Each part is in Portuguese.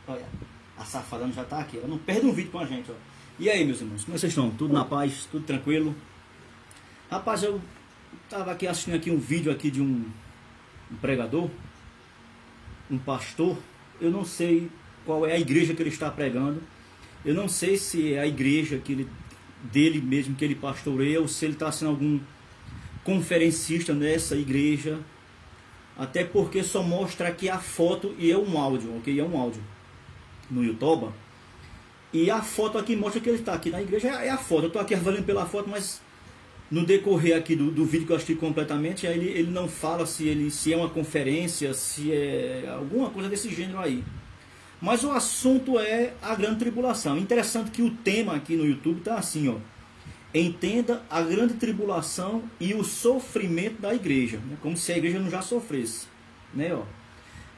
Olha, a safadana já tá aqui. Ela não perde um vídeo com a gente, ó. E aí, meus irmãos, como vocês estão? Tudo na paz? Tudo tranquilo? Rapaz, eu tava aqui assistindo aqui um vídeo aqui de um pregador, um pastor. Eu não sei qual é a igreja que ele está pregando. Eu não sei se é a igreja dele mesmo que ele pastoreia, ou se ele está sendo algum conferencista nessa igreja. Até porque só mostra aqui a foto e é um áudio, ok? É um áudio no YouTube. E a foto aqui mostra que ele está aqui na igreja, é a foto. Eu estou aqui avaliando pela foto, mas no decorrer aqui do vídeo que eu assisti completamente, ele não fala se é uma conferência, se é alguma coisa desse gênero aí. Mas o assunto é a grande tribulação. Interessante que o tema aqui no YouTube está assim, ó. Entenda a grande tribulação e o sofrimento da igreja, né? Como se a igreja não já sofresse, né, ó.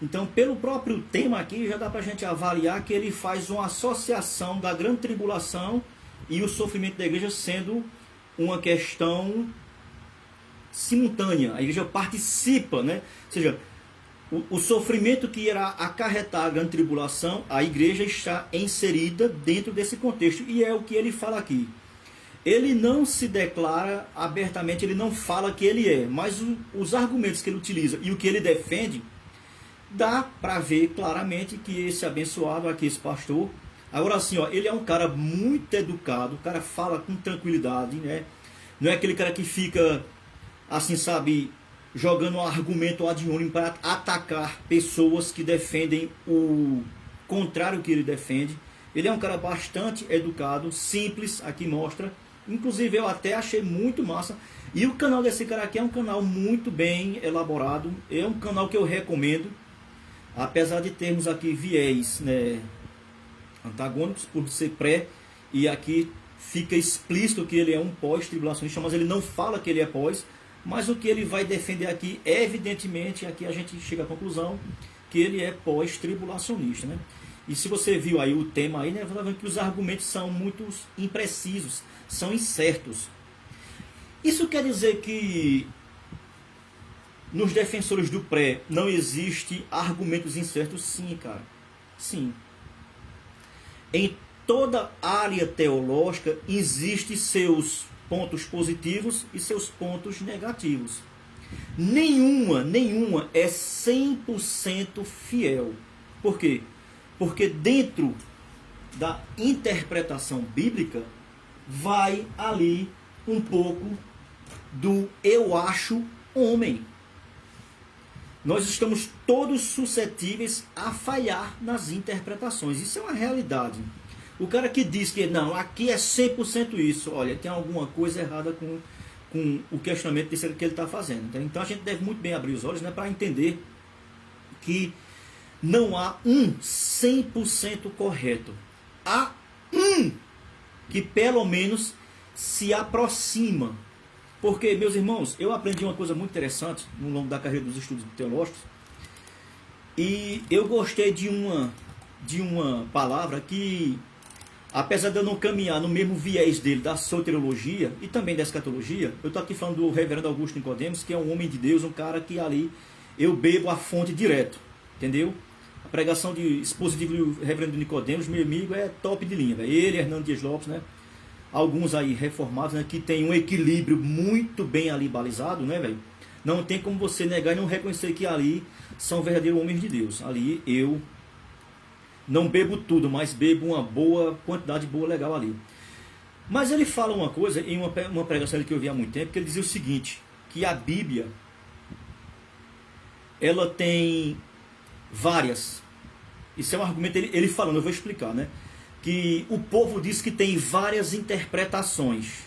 Então, pelo próprio tema aqui, já dá para a gente avaliar que ele faz uma associação da grande tribulação e o sofrimento da igreja sendo uma questão simultânea. A igreja participa, né? Ou seja, o sofrimento que irá acarretar a grande tribulação, a igreja está inserida dentro desse contexto. E é o que ele fala aqui. Ele não se declara abertamente, ele não fala que ele é, mas os argumentos que ele utiliza e o que ele defende, dá para ver claramente que esse abençoado aqui, esse pastor, agora assim, ó, ele é um cara muito educado, o cara fala com tranquilidade, né? Não é aquele cara que fica, assim, sabe, jogando um argumento ad hominem para atacar pessoas que defendem o contrário que ele defende. Ele é um cara bastante educado, simples, aqui mostra. Inclusive eu até achei muito massa. E o canal desse cara aqui é um canal muito bem elaborado. É um canal que eu recomendo. Apesar de termos aqui viés, né, antagônicos por ser pré. E aqui fica explícito que ele é um pós-tribulacionista. Mas ele não fala que ele é pós. Mas o que ele vai defender aqui, evidentemente, aqui a gente chega à conclusão que ele é pós-tribulacionista, né? E se você viu aí o tema aí, né, você está vendo que os argumentos são muito imprecisos, são incertos. Isso quer dizer que nos defensores do pré não existe argumentos incertos? Sim, cara. Sim. Em toda área teológica existe seus pontos positivos e seus pontos negativos. Nenhuma é 100% fiel. Por quê? Porque dentro da interpretação bíblica vai ali um pouco do eu acho homem. Nós estamos todos suscetíveis a falhar nas interpretações. Isso é uma realidade. O cara que diz que não, aqui é 100% isso, olha, tem alguma coisa errada com o questionamento desse que ele está fazendo. Então a gente deve muito bem abrir os olhos, né, para entender que não há um 100% correto. Há um que pelo menos se aproxima. Porque, meus irmãos, eu aprendi uma coisa muito interessante no longo da carreira dos estudos teológicos. E eu gostei de uma palavra que, apesar de eu não caminhar no mesmo viés dele, da soteriologia e também da escatologia, eu estou aqui falando do reverendo Augusto Nicodemos, que é um homem de Deus, um cara que ali eu bebo a fonte direto, entendeu? A pregação de expositivo do reverendo Nicodemos, meu amigo, é top de linha, véio. Ele, Hernando Dias Lopes, né? Alguns aí reformados, né, que tem um equilíbrio muito bem ali balizado, né, velho? Não tem como você negar e não reconhecer que ali são verdadeiros homens de Deus. Ali eu não bebo tudo, mas bebo uma boa quantidade boa, legal ali. Mas ele fala uma coisa, em uma pregação que eu vi há muito tempo, que ele dizia o seguinte, que a Bíblia, ela tem várias, isso é um argumento, ele falando, eu vou explicar, né? Que o povo diz que tem várias interpretações.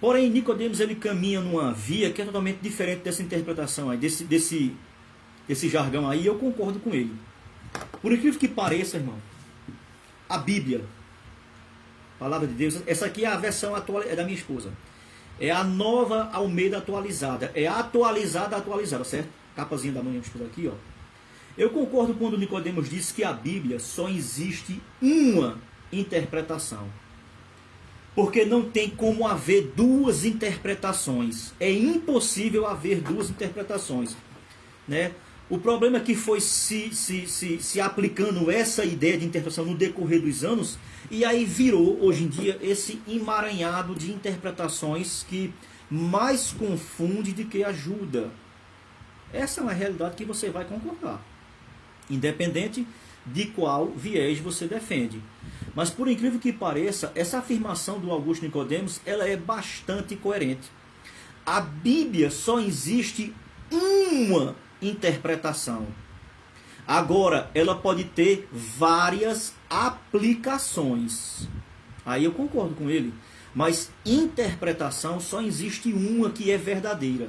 Porém, Nicodemos, ele caminha numa via que é totalmente diferente dessa interpretação aí, desse jargão aí, e eu concordo com ele. Por incrível que pareça, irmão, a Bíblia, a palavra de Deus, essa aqui é a versão atual, é da minha esposa. É a Nova Almeida atualizada. É a atualizada, certo? Capazinha da minha esposa aqui, ó. Eu concordo quando Nicodemos diz que a Bíblia só existe uma interpretação. Porque não tem como haver duas interpretações. É impossível haver duas interpretações, né? O problema é que foi se aplicando essa ideia de interpretação no decorrer dos anos, e aí virou, hoje em dia, esse emaranhado de interpretações que mais confunde do que ajuda. Essa é uma realidade que você vai concordar, independente de qual viés você defende. Mas por incrível que pareça, essa afirmação do Augusto Nicodemos, ela é bastante coerente. A Bíblia só existe uma interpretação. Agora, ela pode ter várias aplicações. Aí eu concordo com ele. Mas interpretação só existe uma que é verdadeira.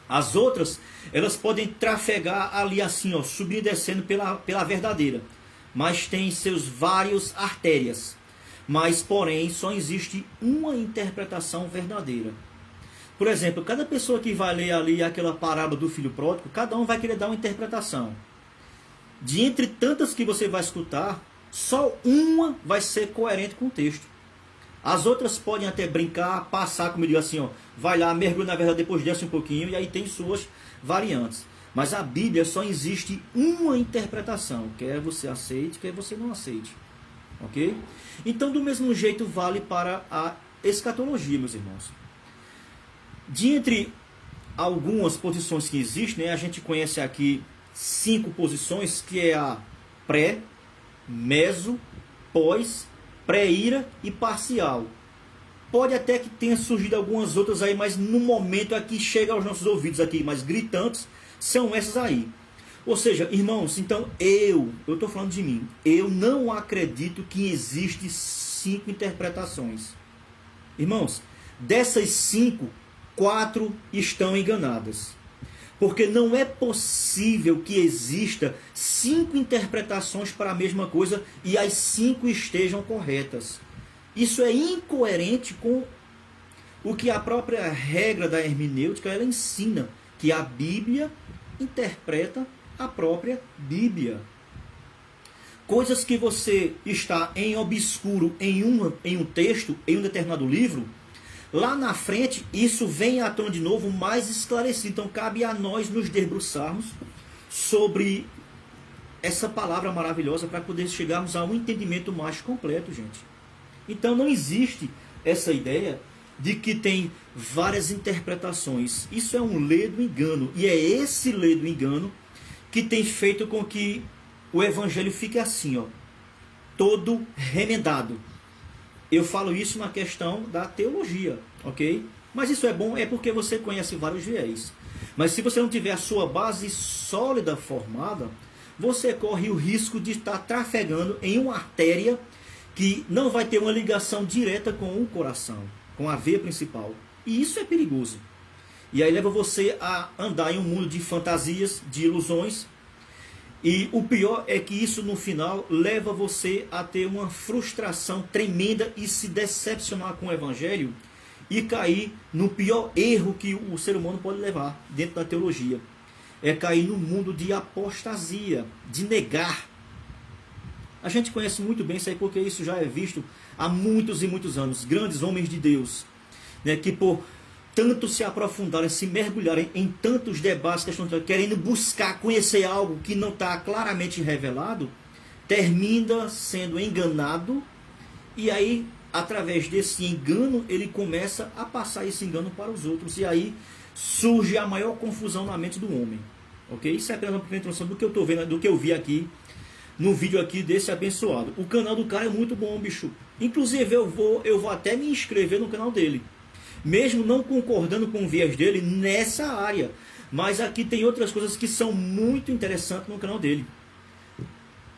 As outras, elas podem trafegar ali assim, ó, subindo e descendo pela verdadeira. Mas tem seus vários artérias. Mas, porém, só existe uma interpretação verdadeira. Por exemplo, cada pessoa que vai ler ali aquela parábola do filho pródigo, cada um vai querer dar uma interpretação. De entre tantas que você vai escutar, só uma vai ser coerente com o texto. As outras podem até brincar, passar, como eu digo assim, ó, vai lá, mergulha na verdade, depois desce um pouquinho, e aí tem suas variantes. Mas a Bíblia só existe uma interpretação, quer você aceite, quer você não aceite. Ok? Então, do mesmo jeito, vale para a escatologia, meus irmãos. De entre algumas posições que existem, né, a gente conhece aqui 5 posições, que é a pré, meso, pós, pré-ira e parcial. Pode até que tenha surgido algumas outras aí, mas no momento aqui chega aos nossos ouvidos aqui, mais gritantes, são essas aí. Ou seja, irmãos, então eu estou falando de mim, eu não acredito que existe 5 interpretações. Irmãos, dessas 5, 4 estão enganadas. Porque não é possível que exista 5 interpretações para a mesma coisa e as 5 estejam corretas. Isso é incoerente com o que a própria regra da hermenêutica ela ensina, que a Bíblia interpreta a própria Bíblia. Coisas que você está em obscuro em um texto, em um determinado livro, lá na frente, isso vem à tona de novo mais esclarecido. Então, cabe a nós nos debruçarmos sobre essa palavra maravilhosa para poder chegarmos a um entendimento mais completo, gente. Então, não existe essa ideia de que tem várias interpretações. Isso é um ledo engano. E é esse ledo engano que tem feito com que o evangelho fique assim, ó, todo remendado. Eu falo isso na questão da teologia, ok? Mas isso é bom, é porque você conhece vários viés. Mas se você não tiver a sua base sólida formada, você corre o risco de estar trafegando em uma artéria que não vai ter uma ligação direta com o coração, com a veia principal. E isso é perigoso. E aí leva você a andar em um mundo de fantasias, de ilusões. E o pior é que isso no final leva você a ter uma frustração tremenda e se decepcionar com o evangelho e cair no pior erro que o ser humano pode levar dentro da teologia. É cair no mundo de apostasia, de negar. A gente conhece muito bem isso aí porque isso já é visto há muitos e muitos anos. Grandes homens de Deus, né, que por tanto se aprofundarem, se mergulharem em tantos debates que estão querendo buscar conhecer algo que não está claramente revelado, termina sendo enganado e aí, através desse engano, ele começa a passar esse engano para os outros e aí surge a maior confusão na mente do homem. Ok? Isso é apenas uma pequena introdução do que eu estou vendo, do que eu vi aqui no vídeo aqui desse abençoado. O canal do cara é muito bom, bicho. Inclusive eu vou até me inscrever no canal dele, mesmo não concordando com o viés dele nessa área. Mas aqui tem outras coisas que são muito interessantes no canal dele.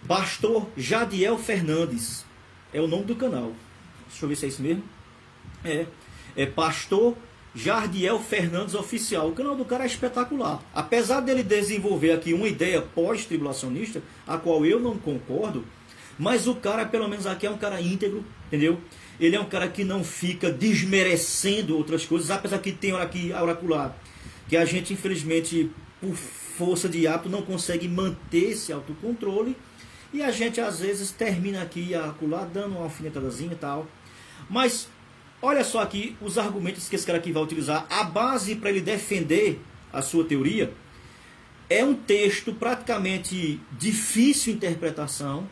Pastor Jadiel Fernandes é o nome do canal. Deixa eu ver se é isso mesmo. É Pastor Jardiel Fernandes Oficial. O canal do cara é espetacular. Apesar dele desenvolver aqui uma ideia pós-tribulacionista, a qual eu não concordo, mas o cara, pelo menos aqui, é um cara íntegro, entendeu? Ele é um cara que não fica desmerecendo outras coisas, apesar que tem hora aqui auracular, que a gente, infelizmente, por força de hábito, não consegue manter esse autocontrole, e a gente, às vezes, termina aqui auracular, dando uma alfinetadazinha e tal. Mas, olha só aqui os argumentos que esse cara aqui vai utilizar. A base para ele defender a sua teoria É um texto praticamente difícil de interpretação.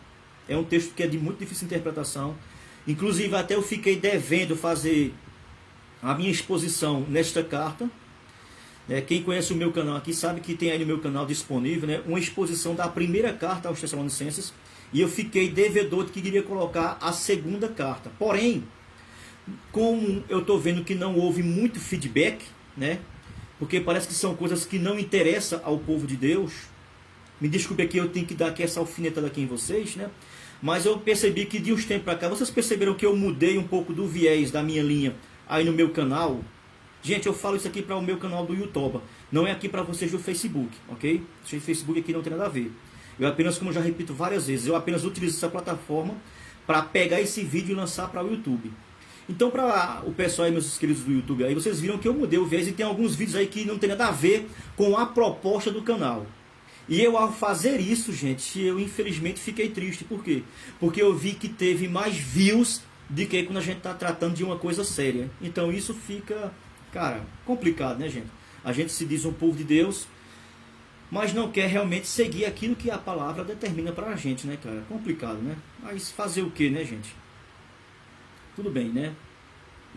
É um texto que é de muito difícil interpretação. Inclusive até eu fiquei devendo fazer a minha exposição nesta carta. Quem conhece o meu canal aqui sabe que tem aí no meu canal disponível, né, uma exposição da primeira carta aos Tessalonicenses. E eu fiquei devedor de que queria colocar a segunda carta. Porém, como eu estou vendo que não houve muito feedback, né, porque parece que são coisas que não interessam ao povo de Deus. Me desculpe aqui, eu tenho que dar aqui essa alfinetada aqui em vocês, né? Mas eu percebi que de uns tempos para cá, vocês perceberam que eu mudei um pouco do viés da minha linha aí no meu canal. Gente, eu falo isso aqui para o meu canal do YouTube, não é aqui para vocês do Facebook, ok? O Facebook aqui não tem nada a ver. Eu apenas, como eu já repito várias vezes, eu apenas utilizo essa plataforma para pegar esse vídeo e lançar para o YouTube. Então, para o pessoal aí, meus queridos do YouTube aí, vocês viram que eu mudei o viés e tem alguns vídeos aí que não tem nada a ver com a proposta do canal. E eu, ao fazer isso, gente, eu infelizmente fiquei triste. Por quê? Porque eu vi que teve mais views do que quando a gente está tratando de uma coisa séria. Então isso fica, cara, complicado, né, gente? A gente se diz um povo de Deus, mas não quer realmente seguir aquilo que a palavra determina para a gente, né, cara? Complicado, né? Mas fazer o que, né, gente? Tudo bem, né?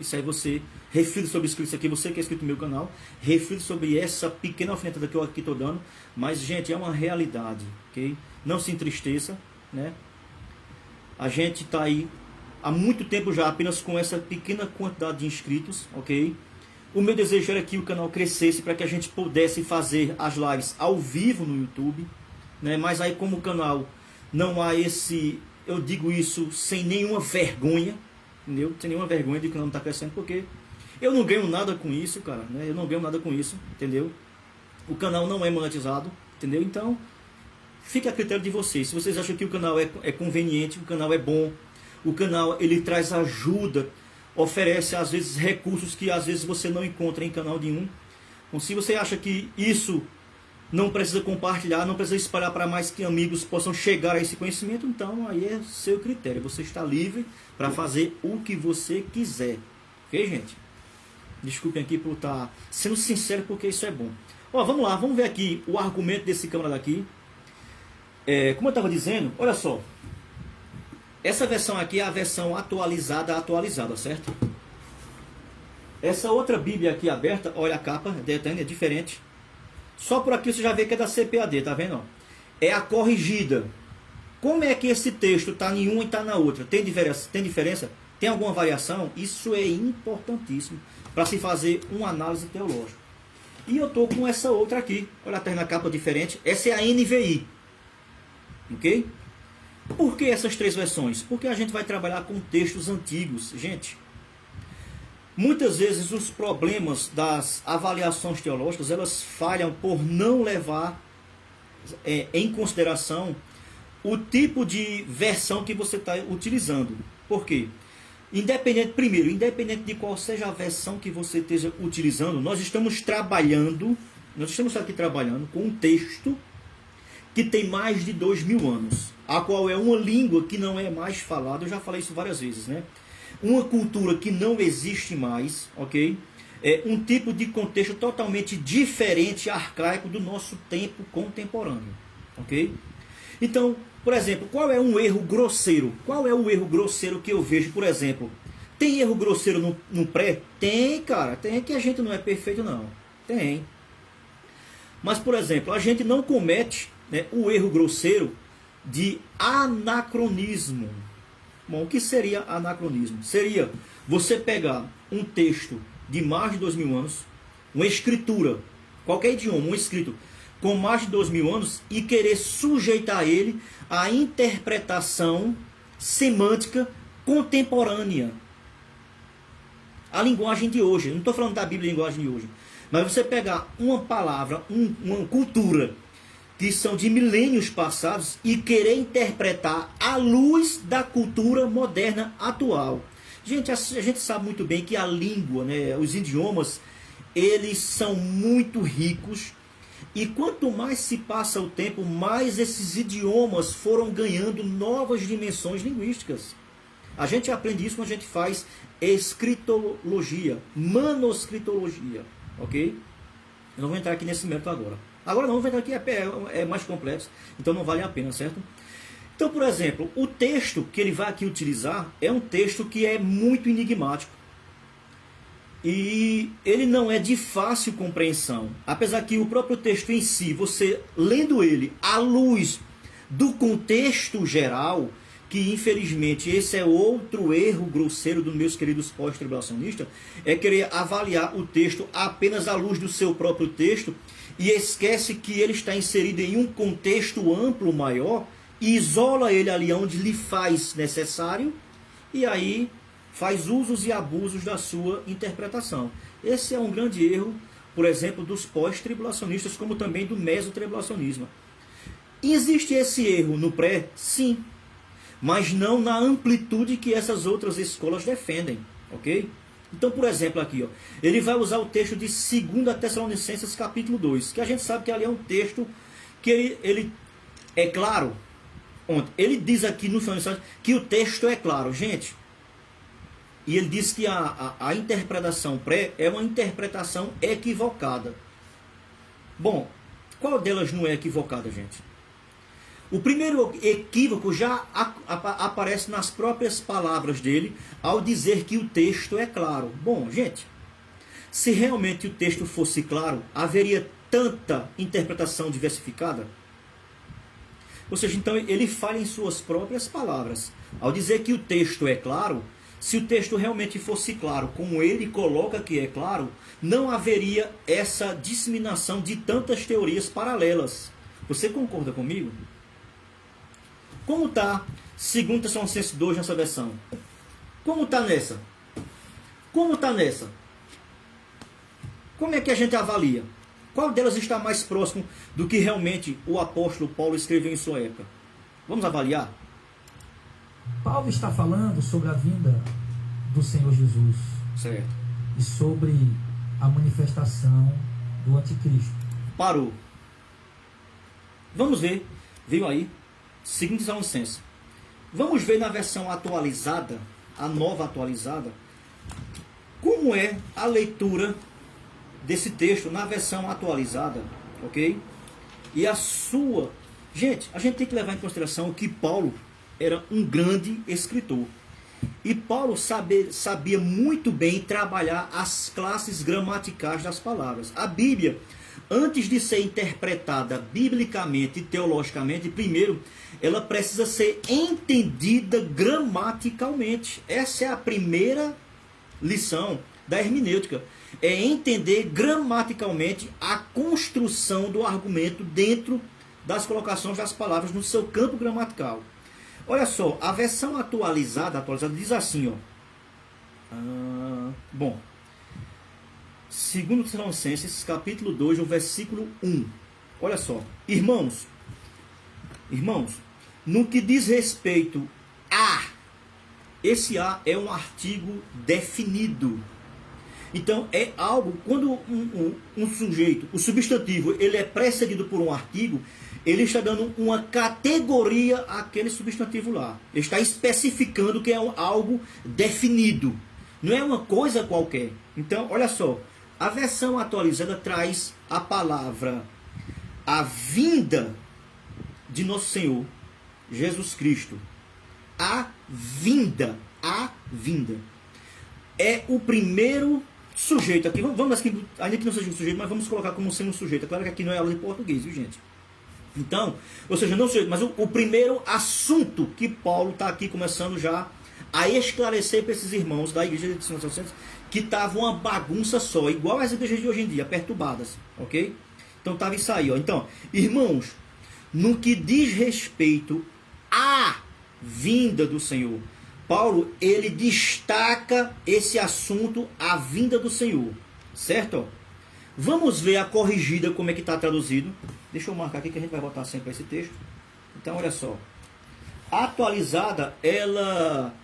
Isso aí você reflita sobre isso aqui, você que é inscrito no meu canal, reflita sobre essa pequena alfinetada que eu aqui estou dando, mas, gente, é uma realidade, ok? Não se entristeça, né? A gente está aí há muito tempo já apenas com essa pequena quantidade de inscritos, ok? O meu desejo era que o canal crescesse para que a gente pudesse fazer as lives ao vivo no YouTube, né? Mas aí, como o canal não há esse, eu digo isso sem nenhuma vergonha, entendeu? Sem nenhuma vergonha de que não está crescendo, porque eu não ganho nada com isso, cara, né? Eu não ganho nada com isso, entendeu? O canal não é monetizado, entendeu? Então, fica a critério de vocês. Se vocês acham que o canal é conveniente, o canal é bom, o canal ele traz ajuda, oferece às vezes recursos que às vezes você não encontra em canal nenhum. Então, se você acha que isso não precisa compartilhar, não precisa espalhar para mais que amigos possam chegar a esse conhecimento, então aí é seu critério. Você está livre para fazer o que você quiser. Ok, gente? Desculpem aqui por estar sendo sincero, porque isso é bom. Ó, vamos lá, vamos ver aqui o argumento desse camarada aqui. Como eu estava dizendo, olha só. Essa versão aqui é a versão atualizada, certo? Essa outra Bíblia aqui aberta, olha a capa, é diferente. Só por aqui você já vê que é da CPAD, tá vendo? É a corrigida. Como é que esse texto está em uma e está na outra? Tem diferença? Tem alguma variação? Isso é importantíssimo para se fazer uma análise teológica. E eu estou com essa outra aqui. Olha, até na capa diferente. Essa é a NVI. Ok? Por que essas três versões? Porque a gente vai trabalhar com textos antigos. Gente, muitas vezes os problemas das avaliações teológicas, elas falham por não levar em consideração o tipo de versão que você está utilizando. Por quê? Independente de qual seja a versão que você esteja utilizando, nós estamos aqui trabalhando com um texto que tem mais de 2000 anos, a qual é uma língua que não é mais falada. Eu já falei isso várias vezes, né? Uma cultura que não existe mais, ok? É um tipo de contexto totalmente diferente, arcaico do nosso tempo contemporâneo, ok? Então, por exemplo, qual é um erro grosseiro? Qual é o erro grosseiro que eu vejo, por exemplo? Tem erro grosseiro no pré? Tem, cara. Tem, que a gente não é perfeito, não. Tem. Mas, por exemplo, a gente não comete, né, o erro grosseiro de anacronismo. Bom, o que seria anacronismo? Seria você pegar um texto de mais de 2000 anos, uma escritura, qualquer idioma, um escrito com mais de 2000 anos, e querer sujeitar ele à interpretação semântica contemporânea. A linguagem de hoje. Eu não estou falando da Bíblia, a linguagem de hoje. Mas você pegar uma palavra, uma cultura que são de milênios passados e querer interpretar à luz da cultura moderna atual. Gente, a gente sabe muito bem que a língua, né, os idiomas, eles são muito ricos, e quanto mais se passa o tempo, mais esses idiomas foram ganhando novas dimensões linguísticas. A gente aprende isso quando a gente faz escritologia, manuscritologia, ok? Eu não vou entrar aqui nesse método agora. Agora não, vai aqui é mais complexo, então não vale a pena, certo? Então, por exemplo, o texto que ele vai aqui utilizar é um texto que é muito enigmático. E ele não é de fácil compreensão. Apesar que o próprio texto em si, você lendo ele à luz do contexto geral, que infelizmente esse é outro erro grosseiro dos meus queridos pós-tribulacionistas, é querer avaliar o texto apenas à luz do seu próprio texto e esquece que ele está inserido em um contexto amplo maior e isola ele ali onde lhe faz necessário e aí faz usos e abusos da sua interpretação. Esse é um grande erro, por exemplo, dos pós-tribulacionistas, como também do mesotribulacionismo. Existe esse erro no pré? Sim. Mas não na amplitude que essas outras escolas defendem. Ok? Então, por exemplo, aqui, ó, ele vai usar o texto de 2 Tessalonicenses capítulo 2, que a gente sabe que ali é um texto que ele é claro. Ele diz aqui no final que o texto é claro. Gente, e ele diz que a interpretação pré é uma interpretação equivocada. Bom, qual delas não é equivocada, gente? O primeiro equívoco já aparece nas próprias palavras dele, ao dizer que o texto é claro. Bom, gente, se realmente o texto fosse claro, haveria tanta interpretação diversificada? Ou seja, então ele fala em suas próprias palavras. Ao dizer que o texto é claro, se o texto realmente fosse claro, como ele coloca que é claro, não haveria essa disseminação de tantas teorias paralelas. Você concorda comigo? Como está 2 Tessalonicenses 2 nessa versão? Como está nessa? Como está nessa? Como é que a gente avalia? Qual delas está mais próximo do que realmente o apóstolo Paulo escreveu em sua época? Vamos avaliar? Paulo está falando sobre a vinda do Senhor Jesus. Certo. E sobre a manifestação do anticristo. Parou. Vamos ver. Veio aí. 2 Tessalonicenses. Vamos ver na versão atualizada, a nova atualizada, como é a leitura desse texto na versão atualizada, ok? E a sua... Gente, a gente tem que levar em consideração que Paulo era um grande escritor. E Paulo sabia muito bem trabalhar as classes gramaticais das palavras. A Bíblia, antes de ser interpretada biblicamente e teologicamente, primeiro, ela precisa ser entendida gramaticalmente. Essa é a primeira lição da hermenêutica. É entender gramaticalmente a construção do argumento dentro das colocações das palavras no seu campo gramatical. Olha só, a versão atualizada diz assim, ó. Bom, 2 Tessalonicenses, capítulo 2, o versículo 1. Olha só, irmãos, no que diz respeito a, esse a é um artigo definido. Então, é algo, quando um sujeito, o substantivo, ele é precedido por um artigo, ele está dando uma categoria àquele substantivo lá. Ele está especificando que é algo definido. Não é uma coisa qualquer. Então, olha só. A versão atualizada traz a palavra a vinda de nosso Senhor Jesus Cristo. A vinda. A vinda. É o primeiro sujeito aqui. Vamos aqui, ainda que não seja um sujeito, mas vamos colocar como sendo um sujeito. É claro que aqui não é aula de português, viu, gente? Então, ou seja, não sei, mas o primeiro assunto que Paulo está aqui começando já a esclarecer para esses irmãos da igreja de 2 Tessalonicenses que estava uma bagunça só, igual as igrejas de hoje em dia, perturbadas, ok? Então estava isso aí, ó. Então, irmãos, no que diz respeito à vinda do Senhor, Paulo, ele destaca esse assunto, a vinda do Senhor, certo? Vamos ver a corrigida, como é que está traduzido. Deixa eu marcar aqui que a gente vai voltar sempre a esse texto. Então, olha só. A atualizada, ela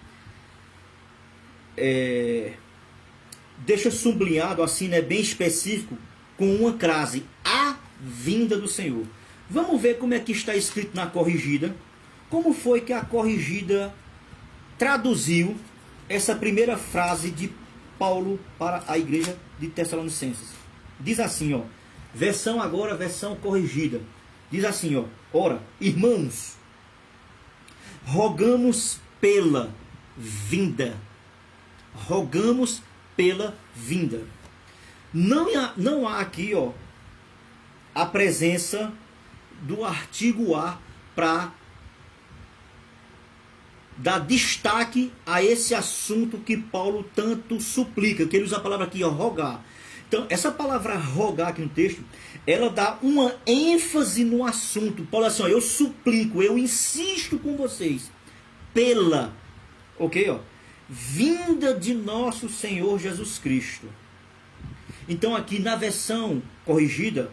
deixa sublinhado assim, né, bem específico, com uma crase, a vinda do Senhor. Vamos ver como é que está escrito na corrigida. Como foi que a corrigida traduziu essa primeira frase de Paulo para a igreja de Tessalonicenses? Diz assim, ó: Versão agora, versão corrigida. Diz assim, ó. Ora, irmãos, rogamos pela vinda. Rogamos pela vinda. Não há aqui, ó, a presença do artigo a para dar destaque a esse assunto que Paulo tanto suplica, que ele usa a palavra aqui, ó, rogar. Então, essa palavra rogar aqui no texto, ela dá uma ênfase no assunto. Paulo assim, ó, eu suplico, eu insisto com vocês, pela, ok, ó, vinda de nosso Senhor Jesus Cristo. Então aqui na versão corrigida,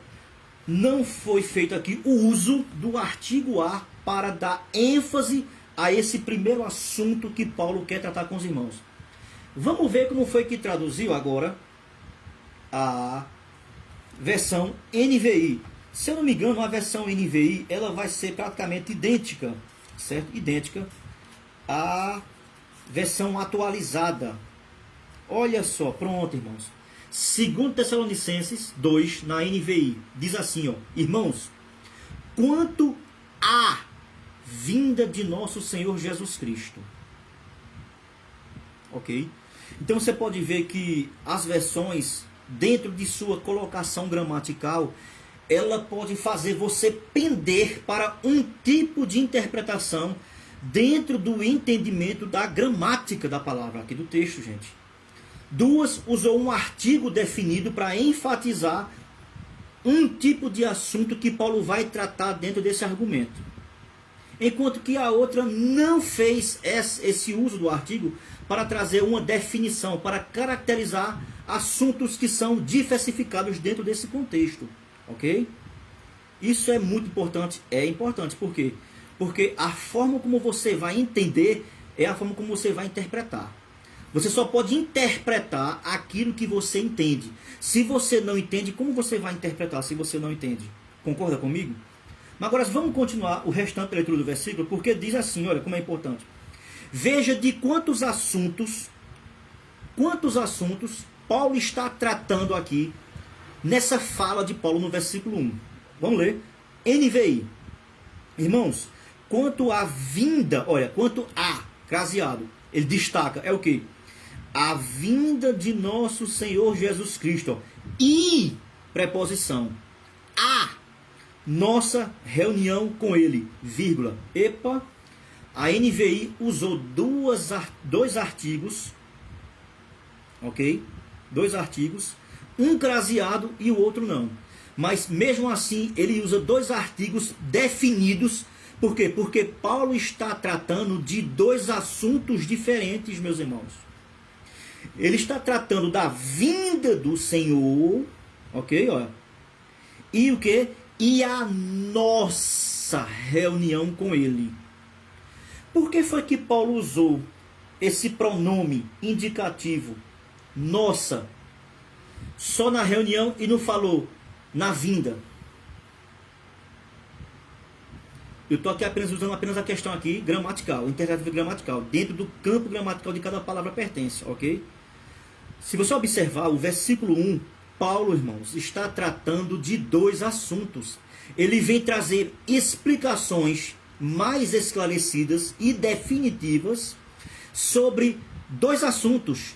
não foi feito aqui o uso do artigo a para dar ênfase a esse primeiro assunto que Paulo quer tratar com os irmãos. Vamos ver como foi que traduziu agora a versão NVI. Se eu não me engano, a versão NVI, ela vai ser praticamente idêntica, certo? Idêntica à versão atualizada. Olha só, pronto, irmãos. 2 Tessalonicenses 2, na NVI, diz assim, ó, irmãos, quanto à vinda de nosso Senhor Jesus Cristo. Ok? Então você pode ver que as versões, dentro de sua colocação gramatical, ela pode fazer você pender para um tipo de interpretação dentro do entendimento da gramática da palavra, aqui do texto, gente. Duas, usou um artigo definido para enfatizar um tipo de assunto que Paulo vai tratar dentro desse argumento. Enquanto que a outra não fez esse uso do artigo para trazer uma definição, para caracterizar assuntos que são diversificados dentro desse contexto. Ok? Isso é muito importante. É importante, por quê? Porque a forma como você vai entender é a forma como você vai interpretar. Você só pode interpretar aquilo que você entende. Se você não entende, como você vai interpretar se você não entende? Concorda comigo? Mas agora vamos continuar o restante da leitura do versículo, porque diz assim, olha como é importante. Veja de quantos assuntos Paulo está tratando aqui nessa fala de Paulo no versículo 1. Vamos ler. NVI. Irmãos, quanto à vinda, olha, quanto a, craseado, ele destaca, é o quê? A vinda de nosso Senhor Jesus Cristo. E, preposição, a nossa reunião com Ele, vírgula. Epa, a NVI usou dois artigos, ok? Dois artigos, um craseado e o outro não. Mas mesmo assim, ele usa dois artigos definidos. Por quê? Porque Paulo está tratando de dois assuntos diferentes, meus irmãos. Ele está tratando da vinda do Senhor, ok? Olha. E o quê? E a nossa reunião com Ele. Por que foi que Paulo usou esse pronome indicativo, nossa, só na reunião e não falou na vinda? Eu estou aqui usando apenas a questão aqui gramatical, interpretativa gramatical, dentro do campo gramatical de cada palavra pertence, ok? Se você observar o versículo 1, Paulo, irmãos, está tratando de dois assuntos. Ele vem trazer explicações mais esclarecidas e definitivas sobre dois assuntos.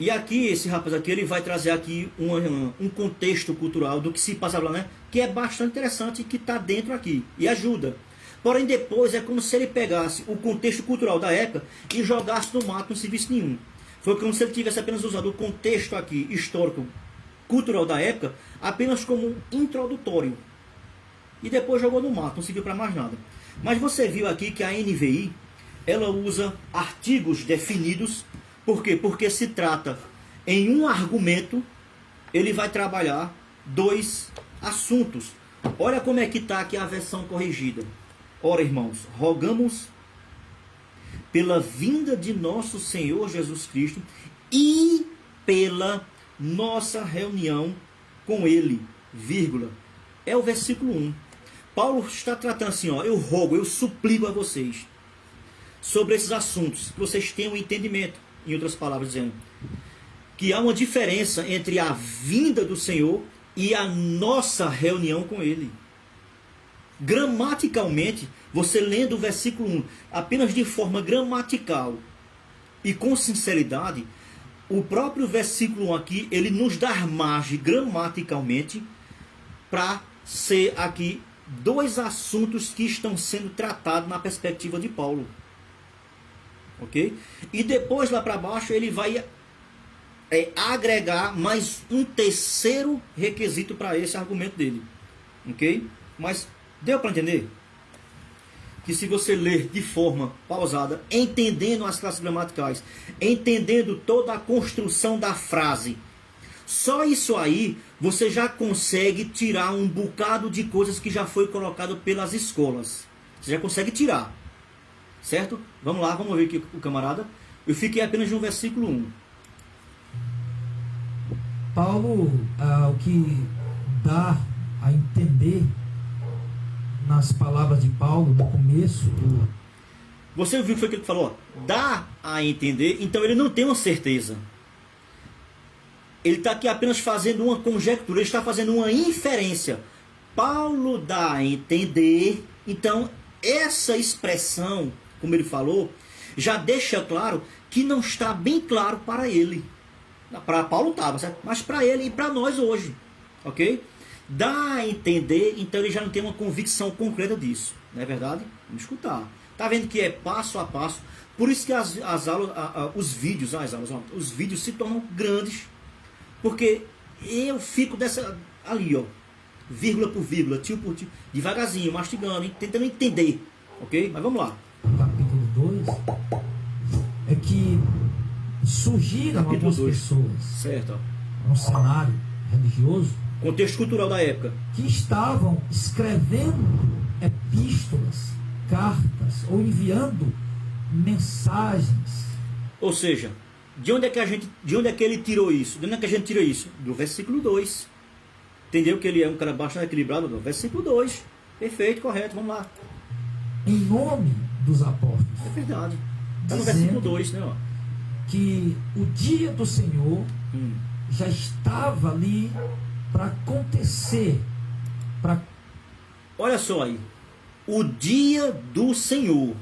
E aqui, esse rapaz aqui, ele vai trazer aqui um contexto cultural do que se passava lá, né? Que é bastante interessante e que está dentro aqui. E ajuda. Porém, depois é como se ele pegasse o contexto cultural da época e jogasse no mato, não serviço nenhum. Foi como se ele tivesse apenas usado o contexto aqui, histórico, cultural da época, apenas como um introdutório. E depois jogou no mato, não serviu para mais nada. Mas você viu aqui que a NVI, ela usa artigos definidos. Por quê? Porque se trata, em um argumento, ele vai trabalhar dois assuntos. Olha como é que está aqui a versão corrigida. Ora, irmãos, rogamos pela vinda de nosso Senhor Jesus Cristo e pela nossa reunião com Ele, vírgula. É o versículo 1. Paulo está tratando assim, ó, eu rogo, eu suplico a vocês sobre esses assuntos, que vocês tenham um entendimento. Em outras palavras, dizendo que há uma diferença entre a vinda do Senhor e a nossa reunião com Ele. Gramaticalmente, você lendo o versículo 1, apenas de forma gramatical e com sinceridade, o próprio versículo 1 aqui, ele nos dá margem gramaticalmente para ser aqui dois assuntos que estão sendo tratados na perspectiva de Paulo. Ok? E depois lá para baixo ele vai agregar mais um terceiro requisito para esse argumento dele. Ok? Mas deu para entender? Que se você ler de forma pausada, entendendo as classes gramaticais, entendendo toda a construção da frase, só isso aí você já consegue tirar um bocado de coisas que já foi colocado pelas escolas. Você já consegue tirar. Certo? Vamos lá, vamos ver aqui o camarada. Eu fiquei apenas no versículo 1. Paulo, o que dá a entender nas palavras de Paulo no começo do... Você viu o que foi que ele falou? Dá a entender, então ele não tem uma certeza. Ele está aqui apenas fazendo uma conjectura, ele está fazendo uma inferência. Paulo dá a entender, então essa expressão, como ele falou, já deixa claro que não está bem claro para ele. Para Paulo estava, certo? Mas para ele e para nós hoje, ok? Dá a entender, então ele já não tem uma convicção concreta disso, não é verdade? Vamos escutar. Tá vendo que é passo a passo? Por isso que as aulas, os vídeos se tornam grandes, porque eu fico ali, ó, vírgula por vírgula, tio por tio, devagarzinho, mastigando, tentando entender, ok? Mas vamos lá. Capítulo 2 é que surgiram algumas pessoas, certo, no cenário religioso, contexto cultural da época, que estavam escrevendo epístolas, cartas ou enviando mensagens. Ou seja, de onde é que ele tirou isso? De onde é que a gente tira isso? Do versículo 2. Entendeu que ele é um cara bastante equilibrado? Do versículo 2. Perfeito, correto, vamos lá. Em nome dos apóstolos. É verdade. Está no versículo 2, né? Ó. Que o dia do Senhor já estava ali para acontecer. Olha só aí. O dia do Senhor.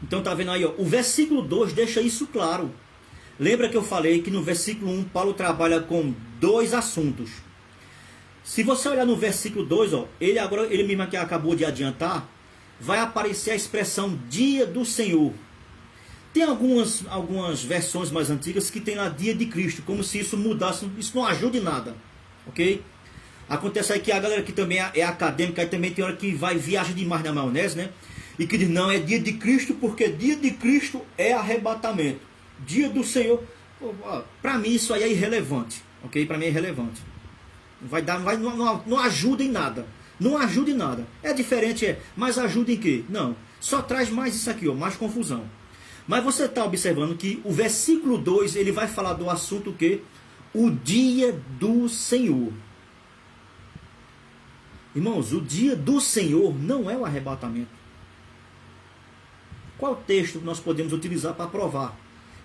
Então tá vendo aí, ó, o versículo 2 deixa isso claro. Lembra que eu falei que no versículo 1 Paulo trabalha com dois assuntos. Se você olhar no versículo 2, ó, ele mesmo que acabou de adiantar, vai aparecer a expressão dia do Senhor. Tem algumas versões mais antigas que tem lá dia de Cristo, como se isso mudasse, isso não ajuda em nada, ok? Acontece aí que a galera que também é acadêmica, aí também tem hora que viaja demais na maionese, né? E que diz, não, é dia de Cristo, porque dia de Cristo é arrebatamento. Dia do Senhor, para mim isso aí é irrelevante, ok? Para mim é irrelevante. Não ajuda em nada. Não ajuda em nada. É diferente, mas ajuda em quê? Não. Só traz mais isso aqui, ó, mais confusão. Mas você está observando que o versículo 2, ele vai falar do assunto que? O dia do Senhor. Irmãos, o dia do Senhor não é o arrebatamento. Qual texto nós podemos utilizar para provar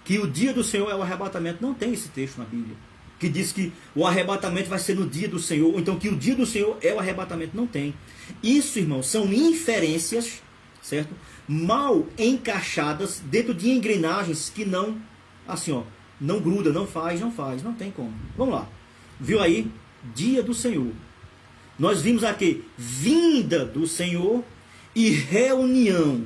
que o dia do Senhor é o arrebatamento? Não tem esse texto na Bíblia que diz que o arrebatamento vai ser no dia do Senhor, ou então que o dia do Senhor é o arrebatamento. Não tem. Isso, irmãos, são inferências, certo? Mal encaixadas dentro de engrenagens que não, assim, ó, não gruda, não tem como. Vamos lá. Viu aí? Dia do Senhor. Nós vimos aqui vinda do Senhor e reunião.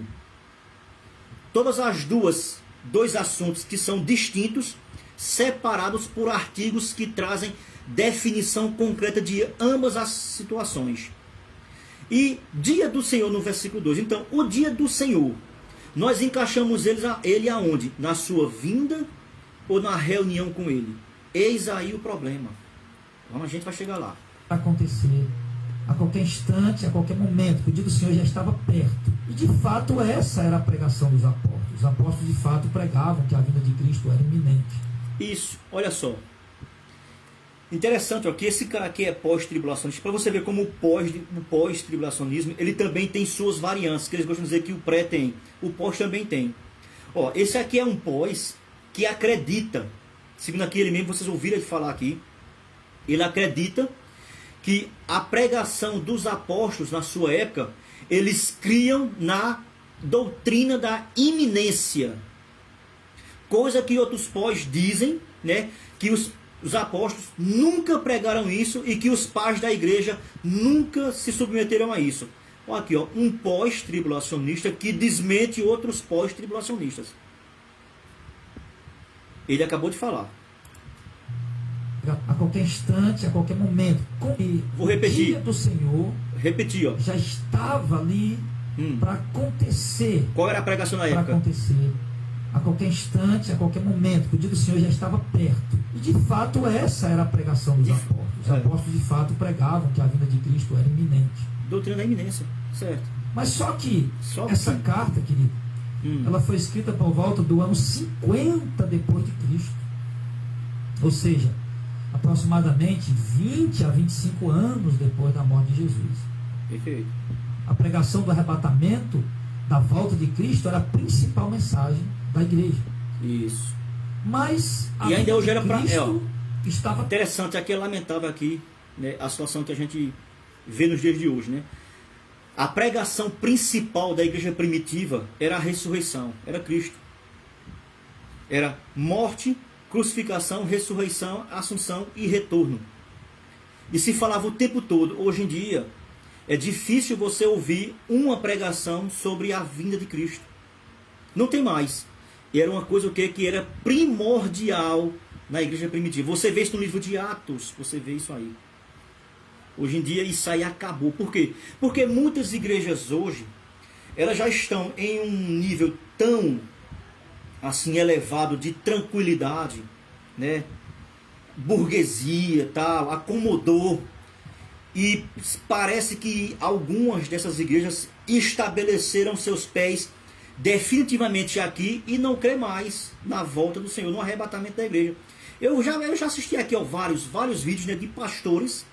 Todas as dois assuntos que são distintos, separados por artigos que trazem definição concreta de ambas as situações. E dia do Senhor no versículo 2. Então, o dia do Senhor, nós encaixamos ele aonde? Na sua vinda ou na reunião com ele? Eis aí o problema. Então, a gente vai chegar lá. Acontecer a qualquer instante, a qualquer momento, que o dia do Senhor já estava perto. E de fato essa era a pregação dos apóstolos. Os apóstolos de fato pregavam que a vinda de Cristo era iminente. Isso, olha só. Interessante, ó, que esse cara aqui é pós-tribulacionista. Para você ver como o pós-tribulacionismo, ele também tem suas variantes, que eles gostam de dizer que o pré tem, o pós também tem. Ó, esse aqui é um pós que acredita, segundo aqui ele mesmo, vocês ouviram ele falar aqui, Ele acredita que a pregação dos apóstolos na sua época, eles criam na doutrina da iminência. Coisa que outros pós dizem, né, que os apóstolos nunca pregaram isso e que os pais da igreja nunca se submeteram a isso. Olha aqui, ó, um pós-tribulacionista que desmente outros pós-tribulacionistas. Ele acabou de falar. A qualquer instante, a qualquer momento. Vou repetir. O dia do Senhor Repetir, ó. já estava ali para acontecer. Qual era a pregação na Para época? acontecer. A qualquer instante, a qualquer momento. O dia do Senhor já estava perto. E de fato essa era a pregação dos apóstolos. Os apóstolos de fato pregavam que a vinda de Cristo era iminente. Doutrina da iminência, certo. Mas só que essa carta, querido, ela foi escrita por volta do ano 50 depois de Cristo. Ou seja, aproximadamente 20 a 25 anos depois da morte de Jesus. Perfeito. A pregação do arrebatamento, da volta de Cristo, era a principal mensagem da igreja. Isso. Mas e ainda hoje era para... estava... Interessante, aqui é lamentável aqui, né, a situação que a gente vê nos dias de hoje, né? A pregação principal da igreja primitiva era a ressurreição, era Cristo. Era morte, crucificação, ressurreição, assunção e retorno. E se falava o tempo todo. Hoje em dia é difícil você ouvir uma pregação sobre a vinda de Cristo. Não tem mais. E era uma coisa que era primordial na igreja primitiva. Você vê isso no livro de Atos, você vê isso aí. Hoje em dia isso aí acabou. Por quê? Porque muitas igrejas hoje, elas já estão em um nível tão assim elevado de tranquilidade, né? Burguesia, tal, acomodou. E parece que algumas dessas igrejas estabeleceram seus pés definitivamente aqui e não crê mais na volta do Senhor, no arrebatamento da igreja. Eu já assisti aqui, ó, vários vídeos, né, de pastores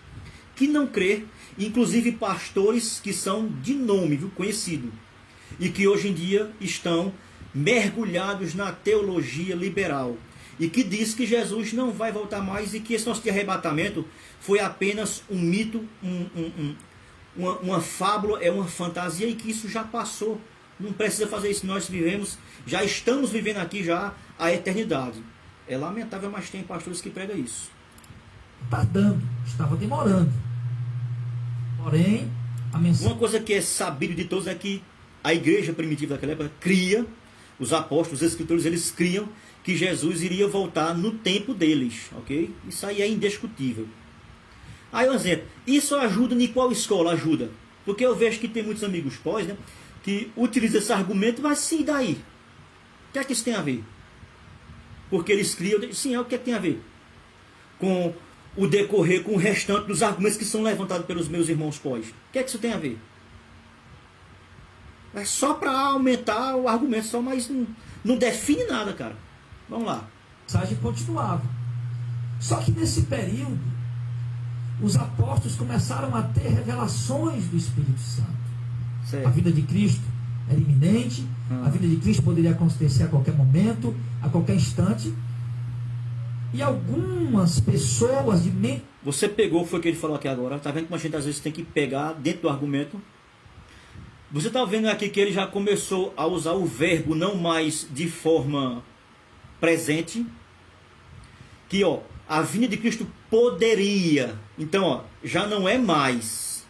que não crê, inclusive pastores que são de nome, viu, conhecido, e que hoje em dia estão mergulhados na teologia liberal, e que diz que Jesus não vai voltar mais e que esse nosso arrebatamento foi apenas um mito, uma fábula, é uma fantasia, e que isso já passou. Não precisa fazer isso, nós já estamos vivendo aqui já a eternidade. É lamentável, mas tem pastores que pregam isso. Tardando, estava demorando. Porém, a mensagem... Uma coisa que é sabido de todos é que a igreja primitiva daquela época cria, os apóstolos, os escritores, eles criam que Jesus iria voltar no tempo deles, ok? Isso aí é indiscutível. Aí eu exemplo, isso ajuda em qual escola? Ajuda. Porque eu vejo que tem muitos amigos pós, né, que utilizam esse argumento, mas sim, daí? O que é que isso tem a ver? Porque eles criam, sim, o que é que tem a ver? Com o decorrer, com o restante dos argumentos que são levantados pelos meus irmãos pós. O que é que isso tem a ver? É só para aumentar o argumento, só, mas não define nada, cara. Vamos lá. A mensagem continuava. Só que nesse período, os apóstolos começaram a ter revelações do Espírito Santo. Certo. A vinda de Cristo era iminente, a vinda de Cristo poderia acontecer a qualquer momento, a qualquer instante. E algumas pessoas de mente... Você pegou, foi o que ele falou aqui agora. Tá vendo como a gente às vezes tem que pegar dentro do argumento? Você está vendo aqui que ele já começou a usar o verbo não mais de forma presente. Que, ó, a vinda de Cristo poderia. Então, ó, já não é mais,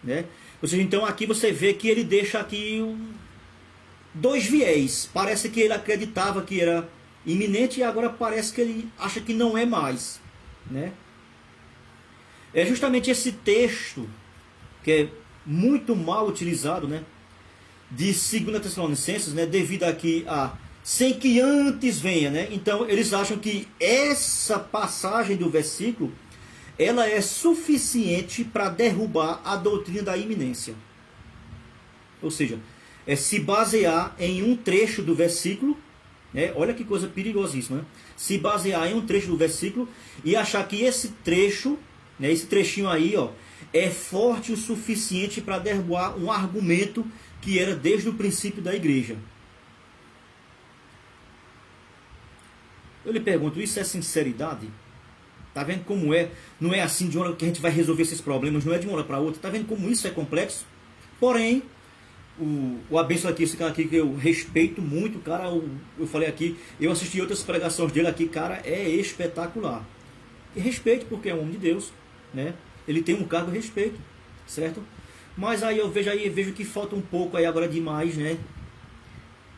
né? Ou seja, então aqui você vê que ele deixa aqui dois viés. Parece que ele acreditava que era iminente e agora parece que ele acha que não é mais, né? É justamente esse texto que é muito mal utilizado, né, de 2 Tessalonicenses, né, devido aqui a sem que antes venha, né? Então eles acham que essa passagem do versículo ela é suficiente para derrubar a doutrina da iminência. Ou seja, é se basear em um trecho do versículo, né? Olha que coisa perigosíssima, né? Se basear em um trecho do versículo e achar que esse trecho, né, esse trechinho aí, ó, é forte o suficiente para derrubar um argumento que era desde o princípio da igreja. Eu lhe pergunto, isso é sinceridade? Tá vendo como é? Não é assim de uma hora que a gente vai resolver esses problemas, não é de uma hora para outra. Tá vendo como isso é complexo? Porém, o abençoado aqui, esse cara aqui que eu respeito muito, cara, eu falei aqui, eu assisti outras pregações dele aqui, cara, é espetacular. E respeito porque é um homem de Deus, né? Ele tem um cargo de respeito, certo? Mas aí eu vejo que falta um pouco aí agora demais, né?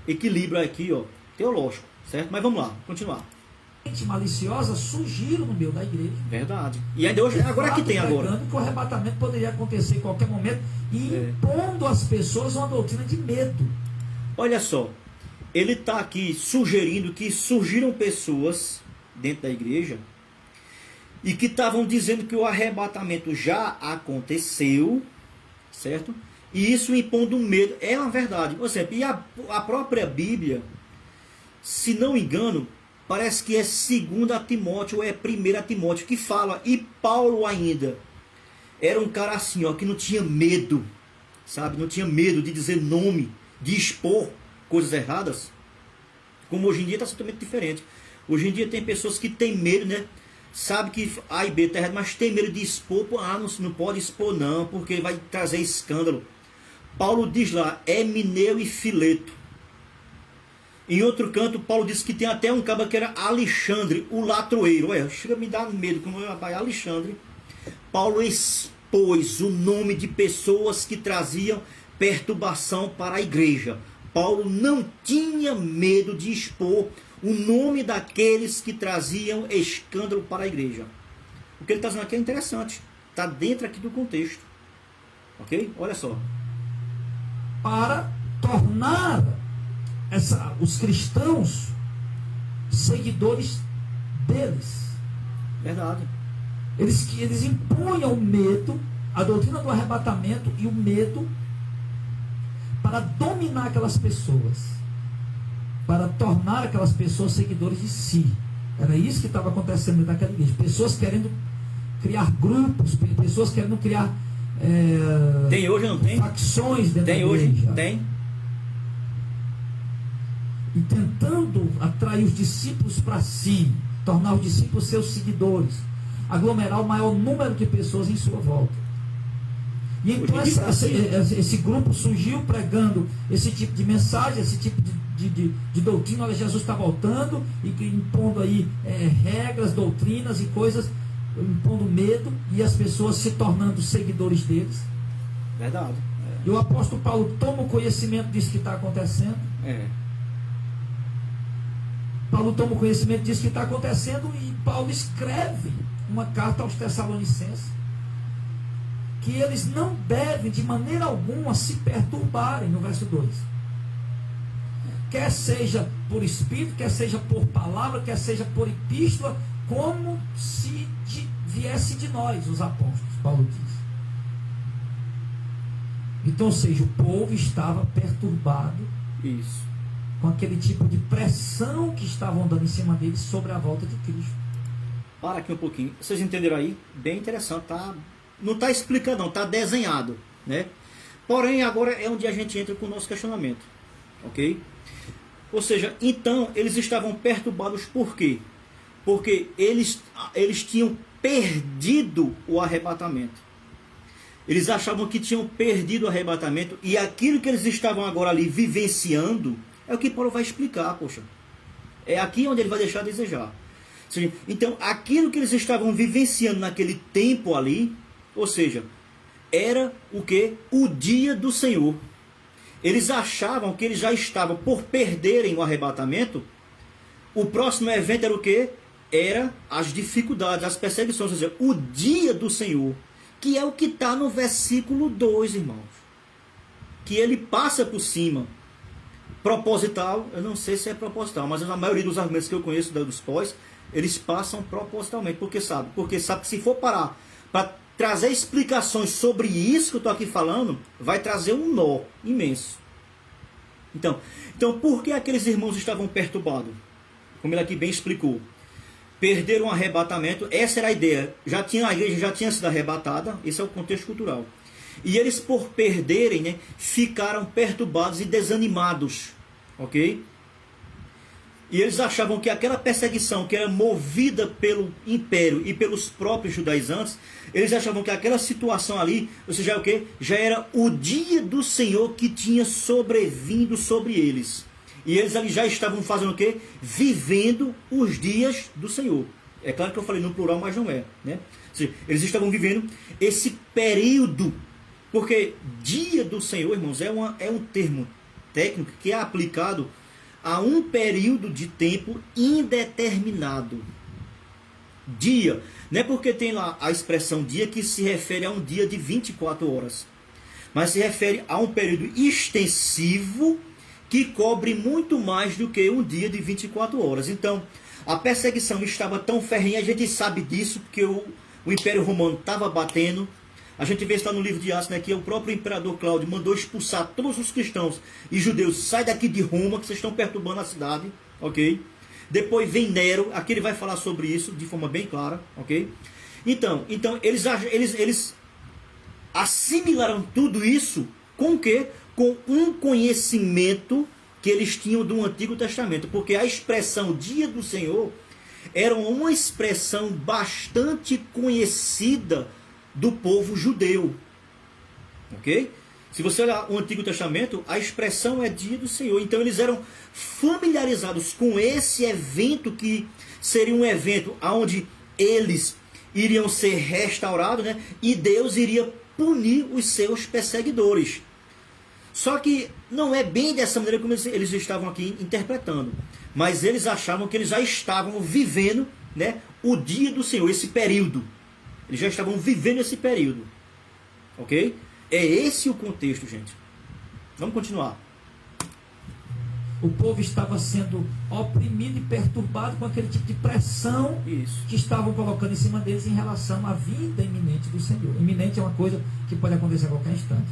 Equilíbrio aqui, ó, teológico, certo? Mas vamos lá, continuar. Gente maliciosa surgiram no meio da igreja. Verdade. E ainda hoje, agora que tem agora. Que o arrebatamento poderia acontecer em qualquer momento e impondo às pessoas uma doutrina de medo. Olha só, ele está aqui sugerindo que surgiram pessoas dentro da igreja e que estavam dizendo que o arrebatamento já aconteceu, certo? E isso impondo medo. É uma verdade. Por exemplo, e a própria Bíblia, se não me engano, parece que é 2 Timóteo ou é 1 Timóteo que fala. E Paulo ainda era um cara assim, ó, que não tinha medo, sabe? Não tinha medo de dizer nome, de expor coisas erradas. Como hoje em dia está totalmente diferente. Hoje em dia tem pessoas que têm medo, né? Sabe que A e B está errado, mas tem medo de expor. Não pode expor não, porque vai trazer escândalo. Paulo diz lá, Emineu e Fileto. Em outro canto, Paulo disse que tem até um cabra que era Alexandre, o latroeiro. Olha, chega a me dar medo, como é Alexandre. Paulo expôs o nome de pessoas que traziam perturbação para a igreja. Paulo não tinha medo de expor o nome daqueles que traziam escândalo para a igreja. O que ele está dizendo aqui é interessante. Está dentro aqui do contexto. Ok? Olha só. Para tornar os cristãos seguidores deles. Verdade. Eles impunham o medo, a doutrina do arrebatamento e o medo para dominar aquelas pessoas, para tornar aquelas pessoas seguidores de si. Era isso que estava acontecendo naquela igreja. Pessoas querendo criar grupos, pessoas querendo criar tem hoje, não tem? Facções dentro tem da hoje, igreja. Tem. E tentando atrair os discípulos para si, tornar os discípulos seus seguidores, aglomerar o maior número de pessoas em sua volta. E então esse grupo surgiu pregando esse tipo de mensagem, esse tipo de doutrina. Olha, Jesus está voltando, e impondo aí regras, doutrinas e coisas, impondo medo, e as pessoas se tornando seguidores deles. Verdade. E o apóstolo Paulo toma o conhecimento disso que está acontecendo. Paulo toma o conhecimento disso que está acontecendo e Paulo escreve uma carta aos Tessalonicenses que eles não devem de maneira alguma se perturbarem, no verso 2. Quer seja por espírito, quer seja por palavra, quer seja por epístola, como se viesse de nós, os apóstolos, Paulo diz. Então, ou seja, o povo estava perturbado. Isso. Com aquele tipo de pressão que estavam dando em cima deles sobre a volta de Cristo. Para aqui um pouquinho. Vocês entenderam aí? Bem interessante. Não está explicado, não. Está desenhado, né? Porém, agora é onde a gente entra com o nosso questionamento. Ok? Ou seja, então, eles estavam perturbados por quê? Porque eles tinham perdido o arrebatamento. Eles achavam que tinham perdido o arrebatamento. E aquilo que eles estavam agora ali vivenciando é o que Paulo vai explicar, poxa. É aqui onde ele vai deixar a desejar. Então, aquilo que eles estavam vivenciando naquele tempo ali, ou seja, era o que? O dia do Senhor. Eles achavam que eles já estavam, por perderem o arrebatamento, o próximo evento era o que? Era as dificuldades, as perseguições, ou seja, o dia do Senhor, que é o que está no versículo 2, irmãos. Que ele passa por cima. Proposital, eu não sei se é proposital, mas a maioria dos argumentos que eu conheço dos pós, eles passam propositalmente, porque sabe que se for parar para trazer explicações sobre isso que eu estou aqui falando, vai trazer um nó imenso. Então, por que aqueles irmãos estavam perturbados? Como ele aqui bem explicou. Perderam o arrebatamento, essa era a ideia. A igreja já tinha sido arrebatada, esse é o contexto cultural. E eles, por perderem, né, ficaram perturbados e desanimados. Ok? E eles achavam que aquela perseguição que era movida pelo império e pelos próprios judaizantes, eles achavam que aquela situação ali, ou seja, o quê? Já era o dia do Senhor que tinha sobrevindo sobre eles. E eles ali já estavam fazendo o quê? Vivendo os dias do Senhor. É claro que eu falei no plural, mas não é, né? Ou seja, eles estavam vivendo esse período, porque dia do Senhor, irmãos, é um termo técnico que é aplicado a um período de tempo indeterminado. Dia, não é porque tem lá a expressão dia que se refere a um dia de 24 horas, mas se refere a um período extensivo que cobre muito mais do que um dia de 24 horas. Então, a perseguição estava tão ferrenha, a gente sabe disso, porque o Império Romano estava batendo. A gente vê isso lá no livro de Atos, né, que o próprio imperador Cláudio mandou expulsar todos os cristãos e judeus. Sai daqui de Roma, que vocês estão perturbando a cidade, ok? Depois vem Nero, aqui ele vai falar sobre isso de forma bem clara, ok? Então eles assimilaram tudo isso com o quê? Com um conhecimento que eles tinham do Antigo Testamento. Porque a expressão dia do Senhor era uma expressão bastante conhecida do povo judeu, ok? Se você olhar o Antigo Testamento, a expressão é dia do Senhor. Então eles eram familiarizados com esse evento, que seria um evento onde eles iriam ser restaurados, né? E Deus iria punir os seus perseguidores. Só que não é bem dessa maneira como eles estavam aqui interpretando, mas eles achavam que eles já estavam vivendo, né, o dia do Senhor, esse período. Eles já estavam vivendo esse período. Ok? É esse o contexto, gente. Vamos continuar. O povo estava sendo oprimido e perturbado com aquele tipo de pressão que estavam colocando em cima deles em relação à vinda iminente do Senhor. Iminente é uma coisa que pode acontecer a qualquer instante.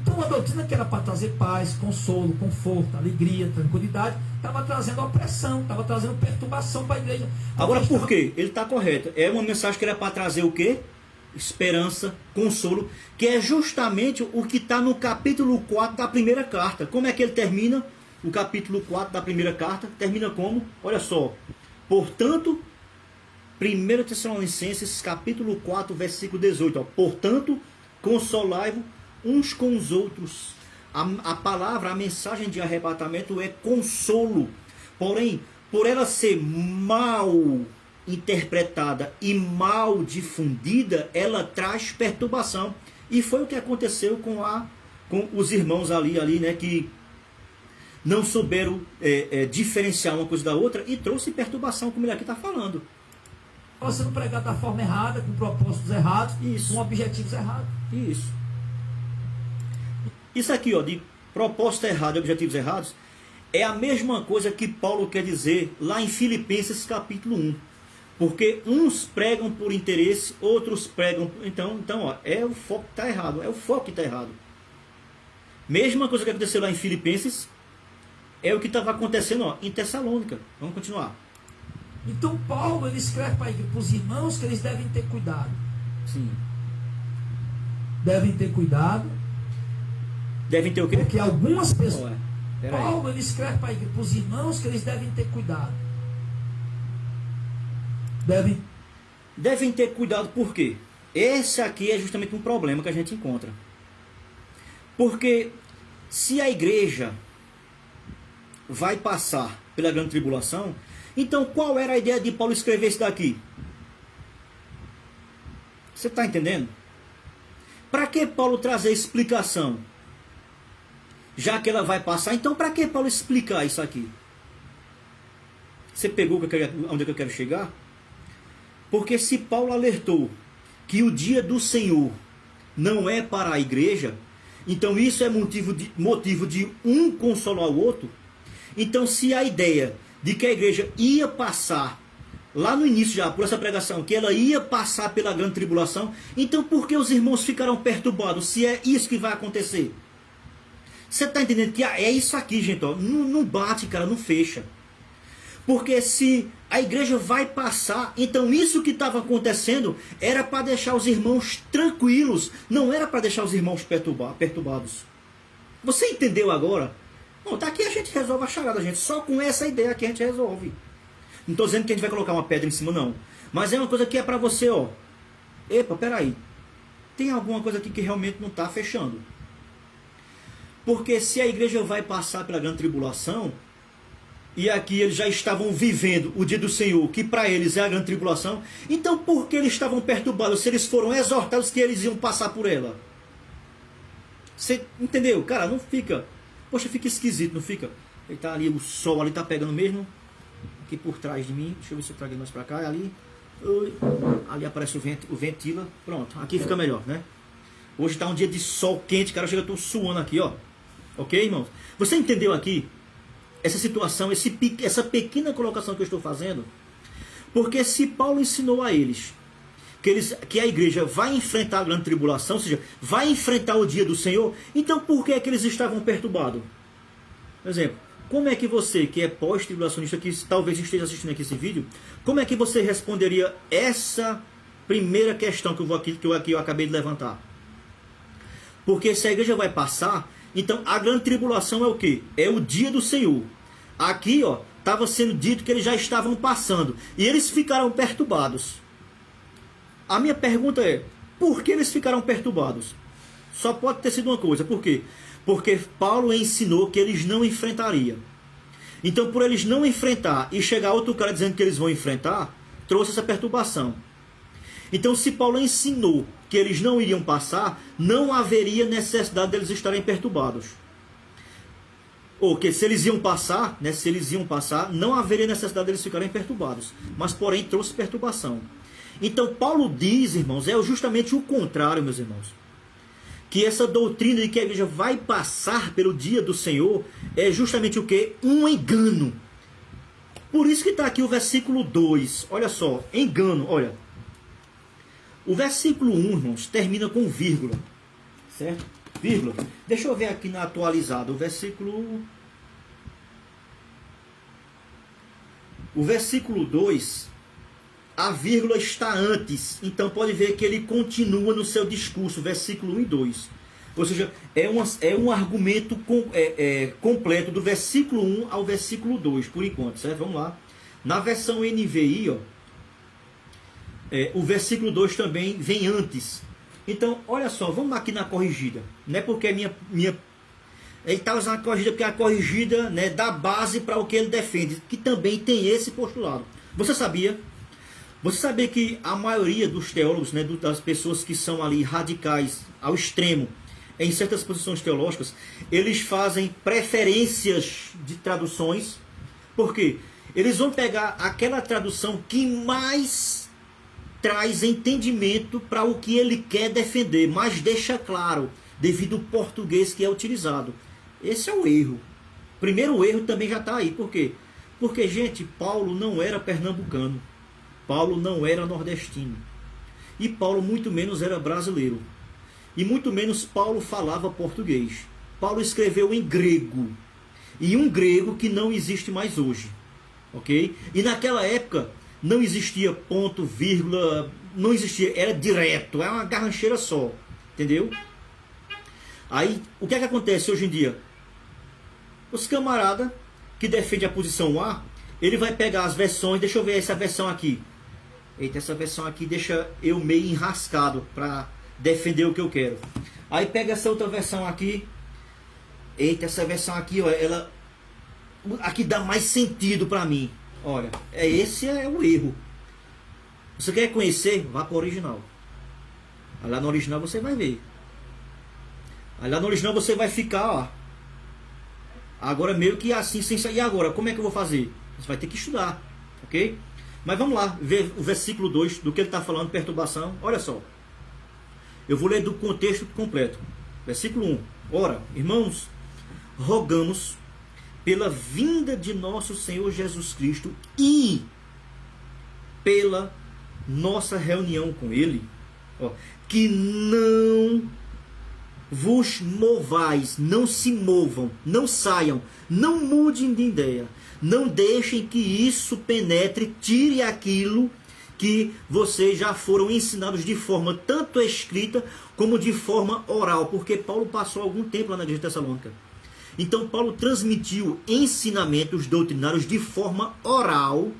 Então a doutrina que era para trazer paz, consolo, conforto, alegria, tranquilidade, estava trazendo opressão, estava trazendo perturbação para a igreja. Agora por quê? Ele está correto. É uma mensagem que era para trazer o quê? Esperança, consolo, que é justamente o que está no capítulo 4 da primeira carta. Como é que ele termina? O capítulo 4 da primeira carta termina como? Olha só. Portanto, 1 Tessalonicenses capítulo 4, versículo 18. Ó. Portanto, consolai-vos uns com os outros. A palavra, a mensagem de arrebatamento é consolo. Porém, por ela ser mal interpretada e mal difundida, ela traz perturbação. E foi o que aconteceu com os irmãos ali, né, que não souberam diferenciar uma coisa da outra e trouxe perturbação, como ele aqui está falando. Estava sendo pregado da forma errada, com propósitos errados, com objetivos errados. Isso aqui, ó, de propósito errado e objetivos errados, é a mesma coisa que Paulo quer dizer lá em Filipenses capítulo 1. Porque uns pregam por interesse, outros pregam... Então ó, é o foco que está errado. É o foco que está errado. Mesma coisa que aconteceu lá em Filipenses, é o que estava acontecendo, ó, em Tessalônica. Vamos continuar. Então Paulo, ele escreve para os irmãos que eles devem ter cuidado. Sim. Devem ter cuidado. Devem ter o quê? Porque algumas pessoas... Paulo, ele escreve para os irmãos que eles devem ter cuidado. Devem ter cuidado por quê? Esse aqui é justamente um problema que a gente encontra. Porque se a igreja vai passar pela grande tribulação, então qual era a ideia de Paulo escrever isso daqui? Você está entendendo? Para que Paulo trazer explicação? Já que ela vai passar, então para que Paulo explicar isso aqui? Você pegou onde é que eu quero chegar? Porque se Paulo alertou que o dia do Senhor não é para a igreja, então isso é motivo de um consolar o outro. Então se a ideia de que a igreja ia passar, lá no início já, por essa pregação, que ela ia passar pela grande tribulação, então por que os irmãos ficaram perturbados, se é isso que vai acontecer? Você está entendendo que é isso aqui, gente, ó, não bate, cara, não fecha. Porque se a igreja vai passar, então isso que estava acontecendo era para deixar os irmãos tranquilos, não era para deixar os irmãos perturbados. Você entendeu agora Bom, tá aqui a gente resolve a charada, gente. Só com essa ideia aqui a gente resolve. Não estou dizendo que a gente vai colocar uma pedra em cima, não. Mas é uma coisa que é para você, ó. Epa, peraí. Tem alguma coisa aqui que realmente não está fechando. Porque se a igreja vai passar pela grande tribulação, e aqui eles já estavam vivendo o dia do Senhor, que para eles é a grande tribulação, então por que eles estavam perturbados se eles foram exortados que eles iam passar por ela? Você entendeu? Cara, não fica... Poxa, fica esquisito, não fica? Ele tá ali, o sol ali tá pegando mesmo. Aqui por trás de mim. Deixa eu ver se eu trago mais pra cá. Ali. Ali aparece o ventila. Pronto, aqui fica melhor, né? Hoje tá um dia de sol quente, cara. Chega, eu tô suando aqui, ó. Ok, irmãos? Você entendeu aqui essa situação, essa pequena colocação que eu estou fazendo? Porque se Paulo ensinou a eles que a igreja vai enfrentar a grande tribulação, ou seja, vai enfrentar o dia do Senhor, então por que é que eles estavam perturbados? Por exemplo, como é que você, que é pós-tribulacionista, que talvez esteja assistindo aqui esse vídeo, como é que você responderia essa primeira questão que eu acabei de levantar? Porque se a igreja vai passar, então a grande tribulação é o quê? É o dia do Senhor. Aqui, ó, estava sendo dito que eles já estavam passando, e eles ficaram perturbados. A minha pergunta é, por que eles ficaram perturbados? Só pode ter sido uma coisa, por quê? Porque Paulo ensinou que eles não enfrentariam. Então, por eles não enfrentar e chegar outro cara dizendo que eles vão enfrentar, trouxe essa perturbação. Então, se Paulo ensinou que eles não iriam passar, não haveria necessidade deles estarem perturbados. Ou que se eles iam passar, né, não haveria necessidade deles ficarem perturbados. Mas, porém, trouxe perturbação. Então, Paulo diz, irmãos, é justamente o contrário, meus irmãos. Que essa doutrina de que a igreja vai passar pelo dia do Senhor é justamente o quê? Um engano. Por isso que está aqui o versículo 2. Olha só, engano, olha. O versículo 1, irmãos, termina com vírgula. Certo? Vírgula. Deixa eu ver aqui na atualizada. O versículo 2... A vírgula está antes, então pode ver que ele continua no seu discurso, versículo 1 e 2. Ou seja, é um argumento completo do versículo 1 ao versículo 2, por enquanto, certo? Vamos lá. Na versão NVI, ó, o versículo 2 também vem antes. Então, olha só, vamos aqui na corrigida. Não é porque ele está usando a corrigida, porque a corrigida, né, dá base para o que ele defende, que também tem esse postulado. Você sabia que a maioria dos teólogos, né, das pessoas que são ali radicais ao extremo em certas posições teológicas, eles fazem preferências de traduções? Por quê? Eles vão pegar aquela tradução que mais traz entendimento para o que ele quer defender, mas deixa claro, devido ao português que é utilizado. Esse é o erro. Primeiro erro também já está aí. Por quê? Porque, gente, Paulo não era pernambucano. Paulo não era nordestino. E Paulo muito menos era brasileiro. E muito menos Paulo falava português. Paulo escreveu em grego. E um grego que não existe mais hoje. Ok? E naquela época não existia ponto, vírgula, não existia, era direto, é uma garrancheira só. Entendeu? Aí, o que é que acontece hoje em dia? Os camaradas que defendem a posição A, ele vai pegar as versões, deixa eu ver essa versão aqui. Eita, essa versão aqui deixa eu meio enrascado para defender o que eu quero. Aí pega essa outra versão aqui. Eita, essa versão aqui, ó, ela aqui dá mais sentido para mim. Olha, esse é o erro. Você quer conhecer? Vá para o original. Aí lá no original você vai ver. Aí lá no original você vai ficar, ó. Agora meio que assim, sem sair. E agora, como é que eu vou fazer? Você vai ter que estudar, ok? Mas vamos lá, ver o versículo 2, do que ele está falando, perturbação. Olha só. Eu vou ler do contexto completo. Versículo 1. Ora, irmãos, rogamos pela vinda de nosso Senhor Jesus Cristo e pela nossa reunião com Ele, ó, que não vos movais, não se movam, não saiam, não mudem de ideia, não deixem que isso penetre, tire aquilo que vocês já foram ensinados de forma tanto escrita como de forma oral, porque Paulo passou algum tempo lá na igreja de Tessalônica. Então Paulo transmitiu ensinamentos doutrinários de forma oral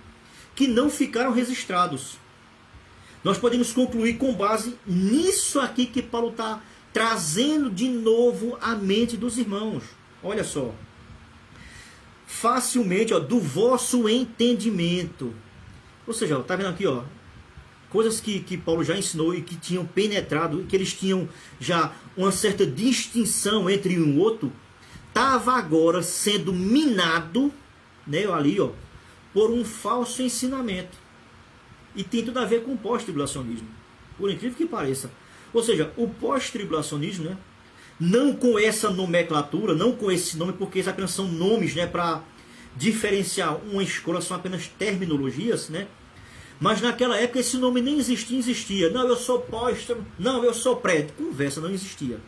que não ficaram registrados. Nós podemos concluir com base nisso aqui que Paulo está trazendo de novo à mente dos irmãos. Olha só. Facilmente, ó, do vosso entendimento. Ou seja, está vendo aqui, ó, coisas que Paulo já ensinou e que tinham penetrado, que eles tinham já uma certa distinção entre um e outro, estava agora sendo minado, né, ali, ó, por um falso ensinamento. E tem tudo a ver com o pós-tribulacionismo, por incrível que pareça. Ou seja, o pós-tribulacionismo, né, não com essa nomenclatura, não com esse nome, porque isso apenas são nomes, né, para diferenciar uma escola, são apenas terminologias, né? Mas naquela época esse nome nem existia. Não, eu sou pós, não, eu sou pré. Conversa, não existia.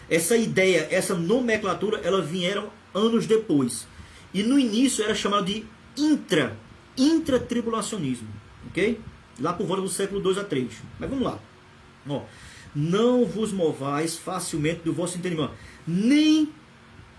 Essa ideia, essa nomenclatura, ela vieram anos depois. E no início era chamado de intratribulacionismo, ok? Lá por volta do século 2 a 3. Mas vamos lá. Ó, não vos movais facilmente do vosso entendimento, nem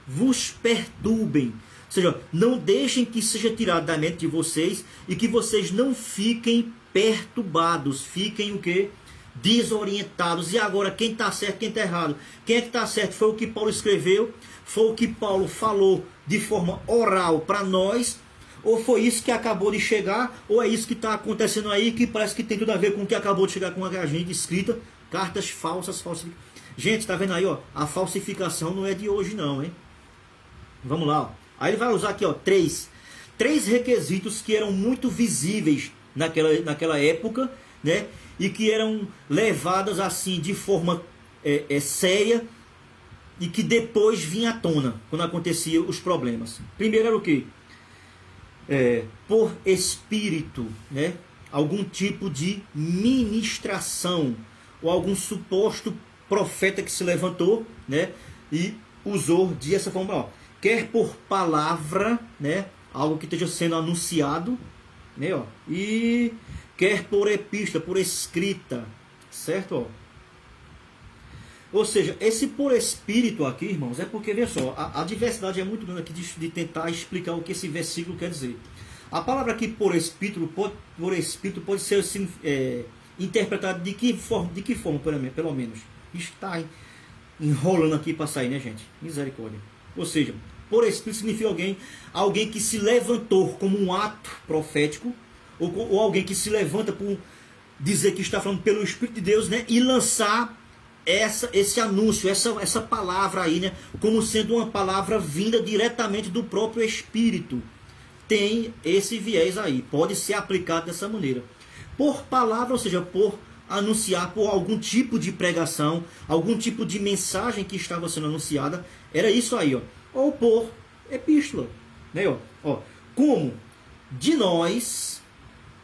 vos perturbem. Ou seja, não deixem que seja tirado da mente de vocês e que vocês não fiquem perturbados, fiquem o quê? Desorientados. E agora, quem está certo, quem está errado? Quem é que está certo? Foi o que Paulo escreveu? Foi o que Paulo falou de forma oral para nós? Ou foi isso que acabou de chegar? Ou é isso que está acontecendo aí, que parece que tem tudo a ver com o que acabou de chegar com a gente escrita? Cartas falsas, Gente, está vendo aí, ó? A falsificação não é de hoje não, hein? Vamos lá, ó. Aí ele vai usar aqui, ó, três requisitos que eram muito visíveis naquela época, né? E que eram levadas assim de forma séria e que depois vinha à tona quando aconteciam os problemas. Primeiro era o quê? Por espírito, né? Algum tipo de ministração ou algum suposto profeta que se levantou, né? E usou dessa forma, ó. Quer por palavra, né, algo que esteja sendo anunciado, né, ó, e quer por epístola, por escrita, certo? Ó. Ou seja, esse por espírito aqui, irmãos, é porque, veja só, a diversidade é muito grande aqui de tentar explicar o que esse versículo quer dizer. A palavra aqui por espírito pode ser assim, interpretada de que forma, pelo menos. Está enrolando aqui para sair, né, gente? Misericórdia. Ou seja, por espírito significa alguém que se levantou como um ato profético, ou alguém que se levanta por dizer que está falando pelo Espírito de Deus, né, e lançar esse anúncio, essa palavra aí, né, como sendo uma palavra vinda diretamente do próprio Espírito. Tem esse viés aí, pode ser aplicado dessa maneira. Por palavra, ou seja, por anunciar, por algum tipo de pregação, algum tipo de mensagem que estava sendo anunciada, era isso aí, ó. Ou por epístola, né, ó. Como de nós,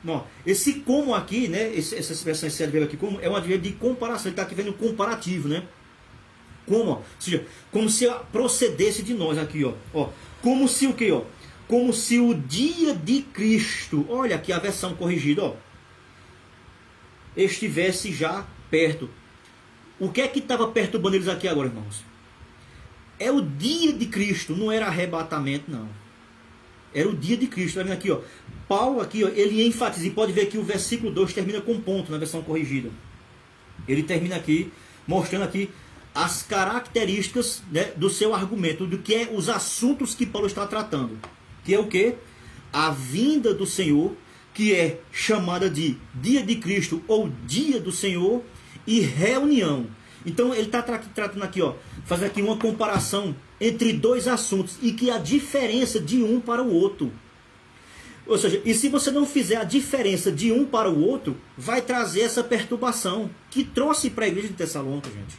ó, esse como aqui, né, essa expressão, esse advérbio aqui, como, é um advérbio de comparação, ele está aqui vendo um comparativo, né, como, ó, ou seja, como se procedesse de nós aqui, ó, como se o que, ó, como se o dia de Cristo, olha aqui a versão corrigida, ó, estivesse já perto. O que é que estava perturbando eles aqui agora, irmãos? É o dia de Cristo, não era arrebatamento, não. Era o dia de Cristo. Está vendo aqui, ó? Paulo aqui, ó, ele enfatiza, e pode ver que o versículo 2 termina com ponto na versão corrigida. Ele termina aqui, mostrando aqui as características, né, do seu argumento, do que é os assuntos que Paulo está tratando. Que é o quê? A vinda do Senhor, que é chamada de dia de Cristo ou dia do Senhor, e reunião. Então ele está tratando aqui, ó, fazendo aqui uma comparação entre dois assuntos e que a diferença de um para o outro. Ou seja, e se você não fizer a diferença de um para o outro, vai trazer essa perturbação que trouxe para a igreja de Tessalônica, gente.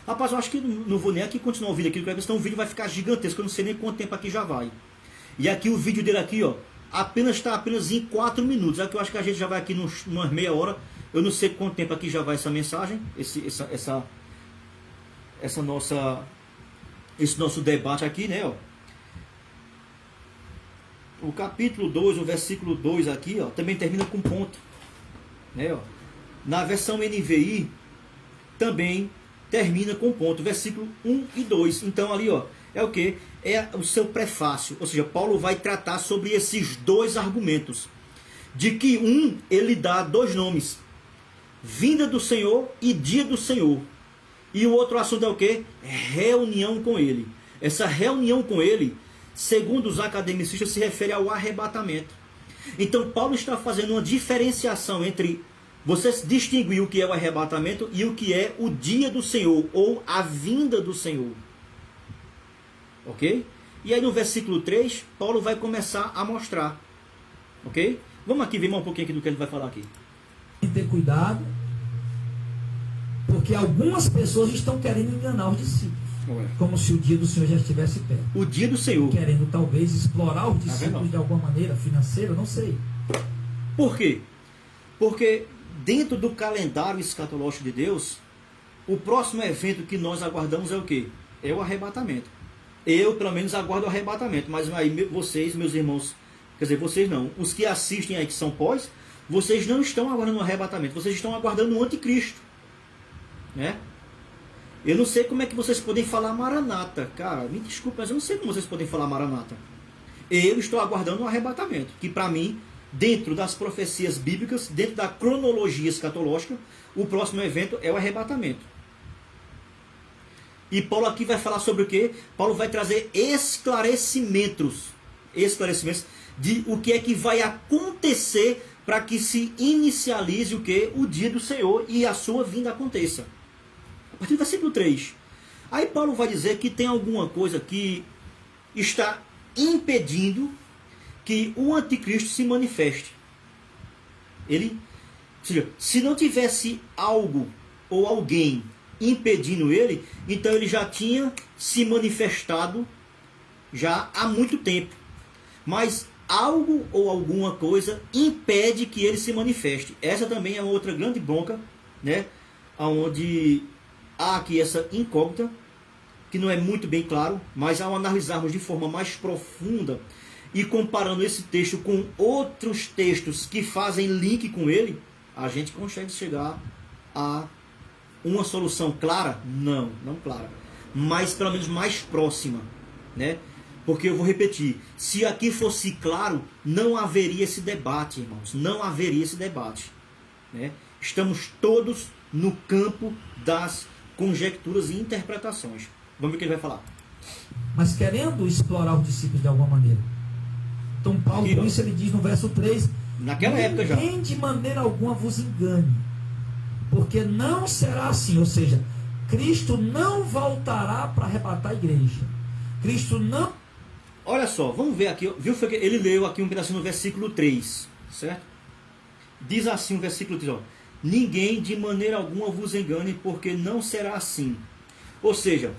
Rapaz, eu acho que não vou nem aqui continuar o vídeo aqui, porque senão o vídeo vai ficar gigantesco, eu não sei nem quanto tempo aqui já vai. E aqui o vídeo dele aqui, ó, está apenas em 4 minutos. Aqui eu acho que a gente já vai aqui numa meia hora. Eu não sei quanto tempo aqui já vai essa mensagem, esse nosso debate aqui, né, ó. O capítulo 2, o versículo 2 aqui, ó, também termina com ponto, né, ó. Na versão NVI também termina com ponto, versículo 1 e 2. Então ali, ó, é o quê? É o seu prefácio. Ou seja, Paulo vai tratar sobre esses dois argumentos. De que ele dá dois nomes. Vinda do Senhor e dia do Senhor. E o outro assunto é o quê? Reunião com ele. Essa reunião com ele, segundo os academicistas, se refere ao arrebatamento. Então Paulo está fazendo uma diferenciação entre você distinguir o que é o arrebatamento e o que é o dia do Senhor, ou a vinda do Senhor. Ok? E aí no versículo 3, Paulo vai começar a mostrar. Ok? Vamos aqui ver um pouquinho aqui do que ele vai falar aqui. Tem que ter cuidado, porque algumas pessoas estão querendo enganar os discípulos. Como se o dia do Senhor já estivesse perto. O dia do Senhor. Querendo talvez explorar os discípulos de alguma maneira financeira, não sei. Por quê? Porque dentro do calendário escatológico de Deus, o próximo evento que nós aguardamos é o quê? É o arrebatamento. Eu, pelo menos, aguardo o arrebatamento. Mas aí vocês, meus irmãos, quer dizer, vocês não, os que assistem aí que são pós, vocês não estão aguardando o arrebatamento, vocês estão aguardando o anticristo. Né? Eu não sei como é que vocês podem falar Maranata. Cara, me desculpe, mas eu não sei como vocês podem falar Maranata. Eu estou aguardando o arrebatamento, que para mim, dentro das profecias bíblicas, dentro da cronologia escatológica, o próximo evento é o arrebatamento. E Paulo aqui vai falar sobre o quê? Paulo vai trazer esclarecimentos de o que é que vai acontecer para que se inicialize o quê? O dia do Senhor e a sua vinda aconteça. A partir do versículo 3. Aí Paulo vai dizer que tem alguma coisa que está impedindo que o anticristo se manifeste. Ou seja, se não tivesse algo ou alguém impedindo ele, então ele já tinha se manifestado já há muito tempo. Mas algo ou alguma coisa impede que ele se manifeste. Essa também é uma outra grande bronca, né? Onde há aqui essa incógnita, que não é muito bem claro, mas ao analisarmos de forma mais profunda e comparando esse texto com outros textos que fazem link com ele, a gente consegue chegar a uma solução clara? Não clara, mas pelo menos mais próxima, né? Porque eu vou repetir, se aqui fosse claro, não haveria esse debate, irmãos, não haveria esse debate, né? Estamos todos no campo das conjecturas e interpretações. Vamos ver o que ele vai falar. Mas querendo explorar os discípulos de alguma maneira. Então Paulo, por isso ele diz no verso 3, naquela época já, ninguém de maneira alguma vos engane, porque não será assim. Ou seja, Cristo não voltará para arrebatar a igreja. Cristo não... Olha só, vamos ver aqui, viu? Ele leu aqui um pedacinho no versículo 3, certo? Diz assim o versículo 3, ó: ninguém de maneira alguma vos engane, porque não será assim. Ou seja,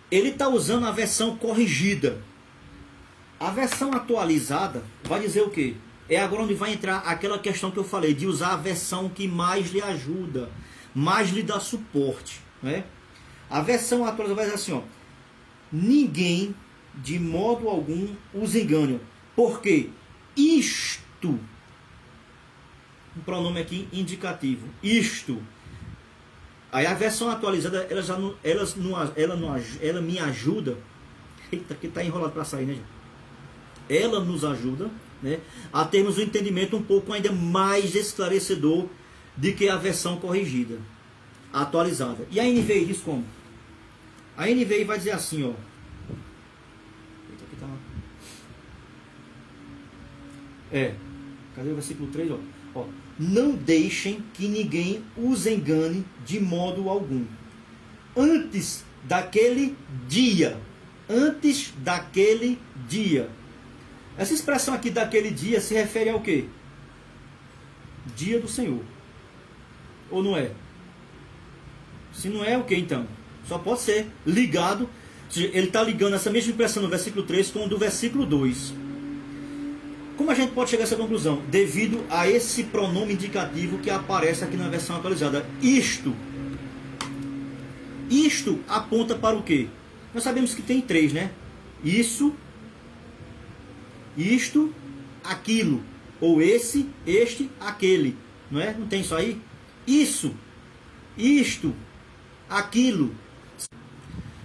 ele está usando a versão corrigida. A versão atualizada vai dizer o quê? É agora onde vai entrar aquela questão que eu falei, de usar a versão que mais lhe ajuda, mais lhe dá suporte, né? A versão atualizada vai dizer assim, ó: ninguém de modo algum os engane, porque isto, um pronome aqui indicativo, isto. Aí a versão atualizada, ela me ajuda. Eita, que está enrolado para sair, né, gente? Ela nos ajuda, né, a termos um entendimento um pouco ainda mais esclarecedor de que a versão corrigida, atualizada. E a NVI diz como? A NVI vai dizer assim, ó. Eita, aqui tá... Cadê o versículo 3, ó? Não deixem que ninguém os engane de modo algum. Antes daquele dia. Essa expressão aqui, daquele dia, se refere ao quê? Dia do Senhor. Ou não é? Se não é, o que então? Só pode ser ligado. Ele está ligando essa mesma expressão no versículo 3 com o do versículo 2. Como a gente pode chegar a essa conclusão? Devido a esse pronome indicativo que aparece aqui na versão atualizada. Isto aponta para o quê? Nós sabemos que tem 3, né? Isso, isto, aquilo. Ou esse, este, aquele. Não é? Não tem isso aí? Isso, isto, aquilo.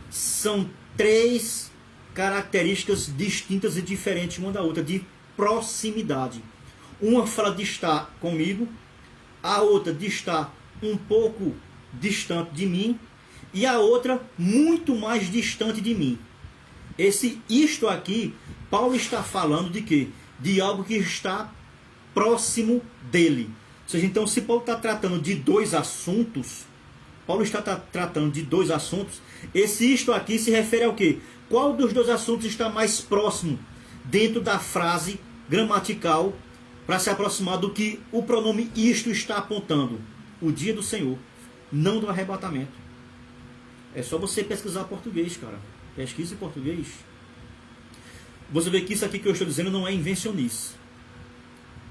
São 3 características distintas e diferentes uma da outra, de proximidade. Uma fala de estar comigo, a outra de estar um pouco distante de mim, e a outra muito mais distante de mim. Isto aqui, Paulo está falando de quê? De algo que está próximo dele. Ou seja, então, se Paulo está tratando de dois assuntos, isto aqui se refere ao quê? Qual dos dois assuntos está mais próximo dentro da frase gramatical para se aproximar do que o pronome isto está apontando? O dia do Senhor, não do arrebatamento. É só você pesquisar português, cara. Pesquise português. Você vê que isso aqui que eu estou dizendo não é invencionice.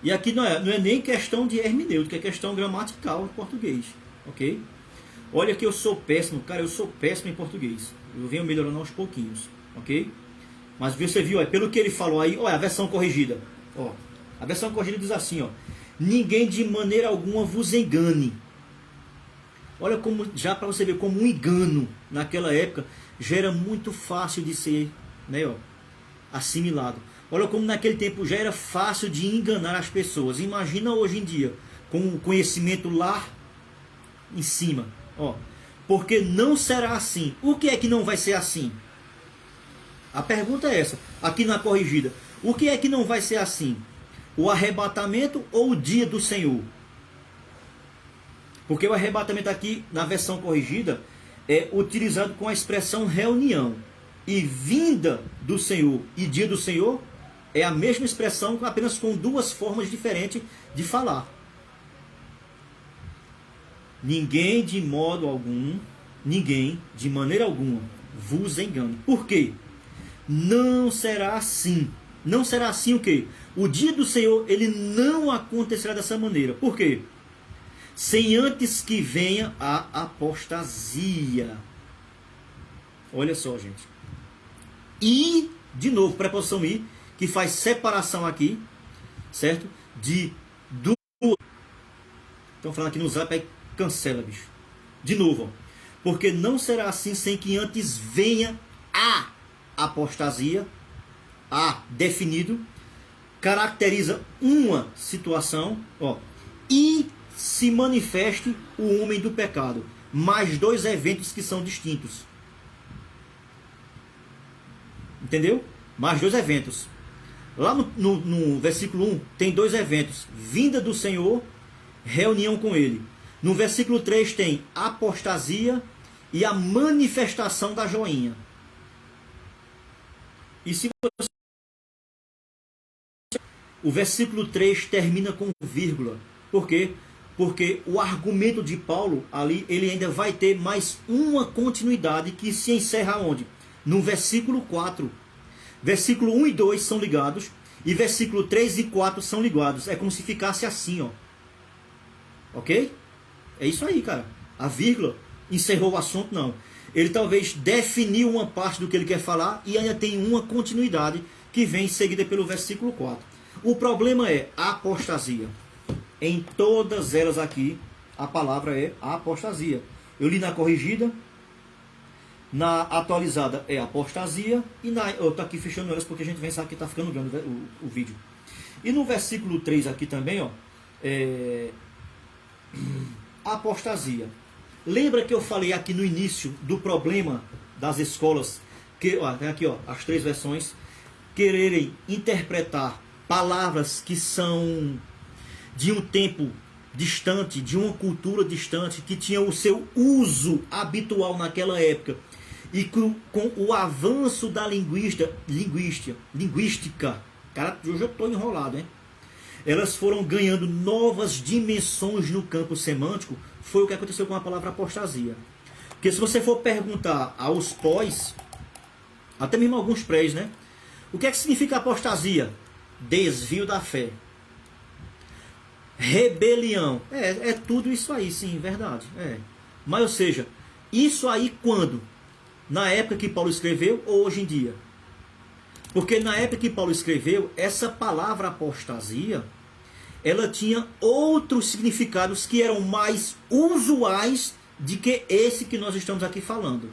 E aqui não é nem questão de hermenêutica, é questão gramatical em português. Ok? Olha que eu sou péssimo, cara, eu sou péssimo em português. Eu venho melhorando aos pouquinhos. Ok? Mas você viu, pelo que ele falou aí, olha a versão corrigida. Ó, a versão corrigida diz assim, ó. Ninguém de maneira alguma vos engane. Olha como, já para você ver como um engano naquela época já era muito fácil de ser, né, ó, assimilado. Olha como naquele tempo já era fácil de enganar as pessoas. Imagina hoje em dia, com o conhecimento lá em cima. Ó, porque não será assim. O que é que não vai ser assim? A pergunta é essa, aqui na corrigida. O que é que não vai ser assim? O arrebatamento ou o dia do Senhor? Porque o arrebatamento aqui, na versão corrigida, é utilizado com a expressão reunião. E vinda do Senhor e dia do Senhor é a mesma expressão, apenas com duas formas diferentes de falar. Ninguém de modo algum, ninguém de maneira alguma vos engane. Por quê? Não será assim. Não será assim o quê? O dia do Senhor, ele não acontecerá dessa maneira. Por quê? Sem antes que venha a apostasia. Olha só, gente. E, de novo, preposição i, que faz separação aqui, certo? Do. Estão falando aqui no zap, aí cancela, bicho. De novo, ó. Porque não será assim sem que antes venha a apostasia, a definido, caracteriza uma situação, ó, e se manifeste o homem do pecado. Mais dois eventos que são distintos. Entendeu? Mais dois eventos. Lá no versículo 1 tem dois eventos. Vinda do Senhor, reunião com Ele. No versículo 3 tem apostasia e a manifestação da joinha. E se você... O versículo 3 termina com vírgula. Por quê? Porque o argumento de Paulo ali, ele ainda vai ter mais uma continuidade que se encerra onde? No versículo 4. Versículo 1 e 2 são ligados, e versículo 3 e 4 são ligados. É como se ficasse assim, ó. Ok? É isso aí, cara. A vírgula encerrou o assunto, não. Ele talvez definiu uma parte do que ele quer falar e ainda tem uma continuidade que vem seguida pelo versículo 4. O problema é a apostasia. Em todas elas aqui, a palavra é a apostasia. Eu li na corrigida, na atualizada é apostasia, e eu estou aqui fechando elas porque a gente vem saber que está ficando grande o vídeo. E no versículo 3 aqui também, ó, apostasia. Lembra que eu falei aqui no início do problema das escolas, que ó, tem aqui ó, as três versões, quererem interpretar palavras que são de um tempo distante, de uma cultura distante, que tinha o seu uso habitual naquela época, e com o avanço da linguística, cara, hoje eu estou enrolado, hein? Elas foram ganhando novas dimensões no campo semântico. Foi o que aconteceu com a palavra apostasia. Porque se você for perguntar aos pós, até mesmo alguns prés, né? O que é que significa apostasia? Desvio da fé. Rebelião. É tudo isso aí, sim, verdade. Mas, ou seja, isso aí quando? Na época que Paulo escreveu ou hoje em dia? Porque na época que Paulo escreveu, essa palavra apostasia, ela tinha outros significados que eram mais usuais de que esse que nós estamos aqui falando.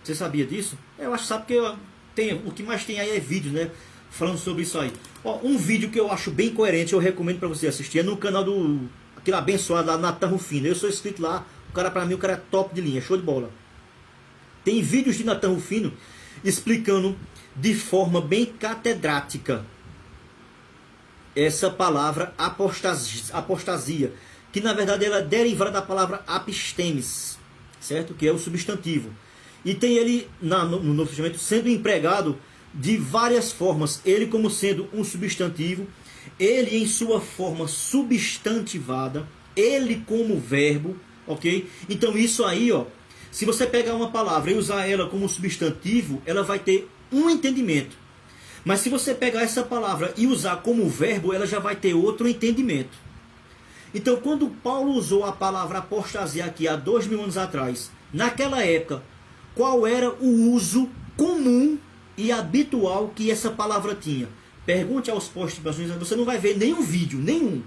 Você sabia disso? Eu acho que sabe, porque o que mais tem aí é vídeos, né? Falando sobre isso aí. Ó, um vídeo que eu acho bem coerente, eu recomendo para você assistir, é no canal do aquele abençoado lá, Natan Rufino. Eu sou inscrito lá, o cara, para mim, o cara é top de linha, show de bola. Tem vídeos de Natan Rufino explicando de forma bem catedrática essa palavra apostasia, que na verdade ela é derivada da palavra apistemes, certo? Que é o substantivo. E tem ele no Novo Testamento sendo empregado de várias formas. Ele como sendo um substantivo, ele em sua forma substantivada, ele como verbo, ok? Então isso aí, ó, se você pegar uma palavra e usar ela como substantivo, ela vai ter um entendimento. Mas se você pegar essa palavra e usar como verbo, ela já vai ter outro entendimento. Então quando Paulo usou a palavra apostasia aqui há 2000 anos atrás, naquela época, qual era o uso comum e habitual que essa palavra tinha? Pergunte aos pós-tribulacionistas, você não vai ver nenhum vídeo, nenhum.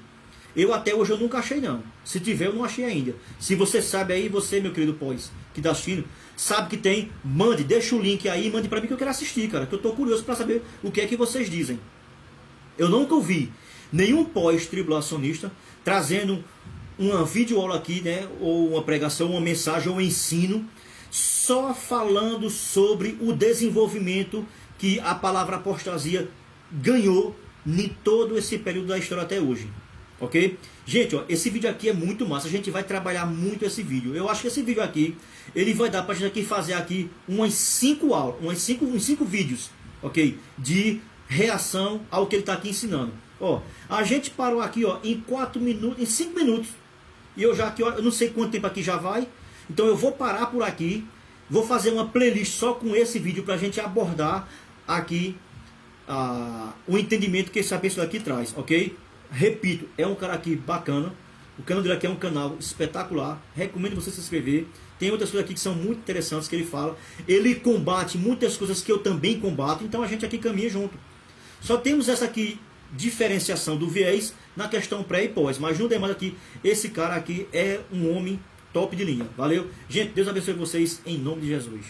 Eu até hoje eu nunca achei não. Se tiver, eu não achei ainda. Se você sabe aí, você, meu querido pós, que está assistindo, sabe que tem, mande, deixa o link aí, mande para mim que eu quero assistir, cara. Que eu estou curioso para saber o que é que vocês dizem. Eu nunca ouvi nenhum pós-tribulacionista trazendo uma videoaula aqui, né, ou uma pregação, uma mensagem, ou um ensino, só falando sobre o desenvolvimento que a palavra apostasia ganhou em todo esse período da história até hoje. Ok? Gente, ó, esse vídeo aqui é muito massa. A gente vai trabalhar muito esse vídeo. Eu acho que esse vídeo aqui, ele vai dar pra gente aqui fazer aqui umas 5 aulas, uns 5 vídeos, ok? De reação ao que ele está aqui ensinando. Ó, a gente parou aqui, ó, em 4 minutos, em 5 minutos. E eu já aqui, ó, eu não sei quanto tempo aqui já vai. Então eu vou parar por aqui. Vou fazer uma playlist só com esse vídeo pra gente abordar aqui o entendimento que essa pessoa aqui traz, ok? Repito, é um cara aqui bacana. O canal dele aqui é um canal espetacular. Recomendo você se inscrever. Tem outras coisas aqui que são muito interessantes que ele fala. Ele combate muitas coisas que eu também combato. Então a gente aqui caminha junto. Só temos essa aqui diferenciação do viés na questão pré e pós. Mas no demais aqui, esse cara aqui é um homem top de linha. Valeu? Gente, Deus abençoe vocês em nome de Jesus.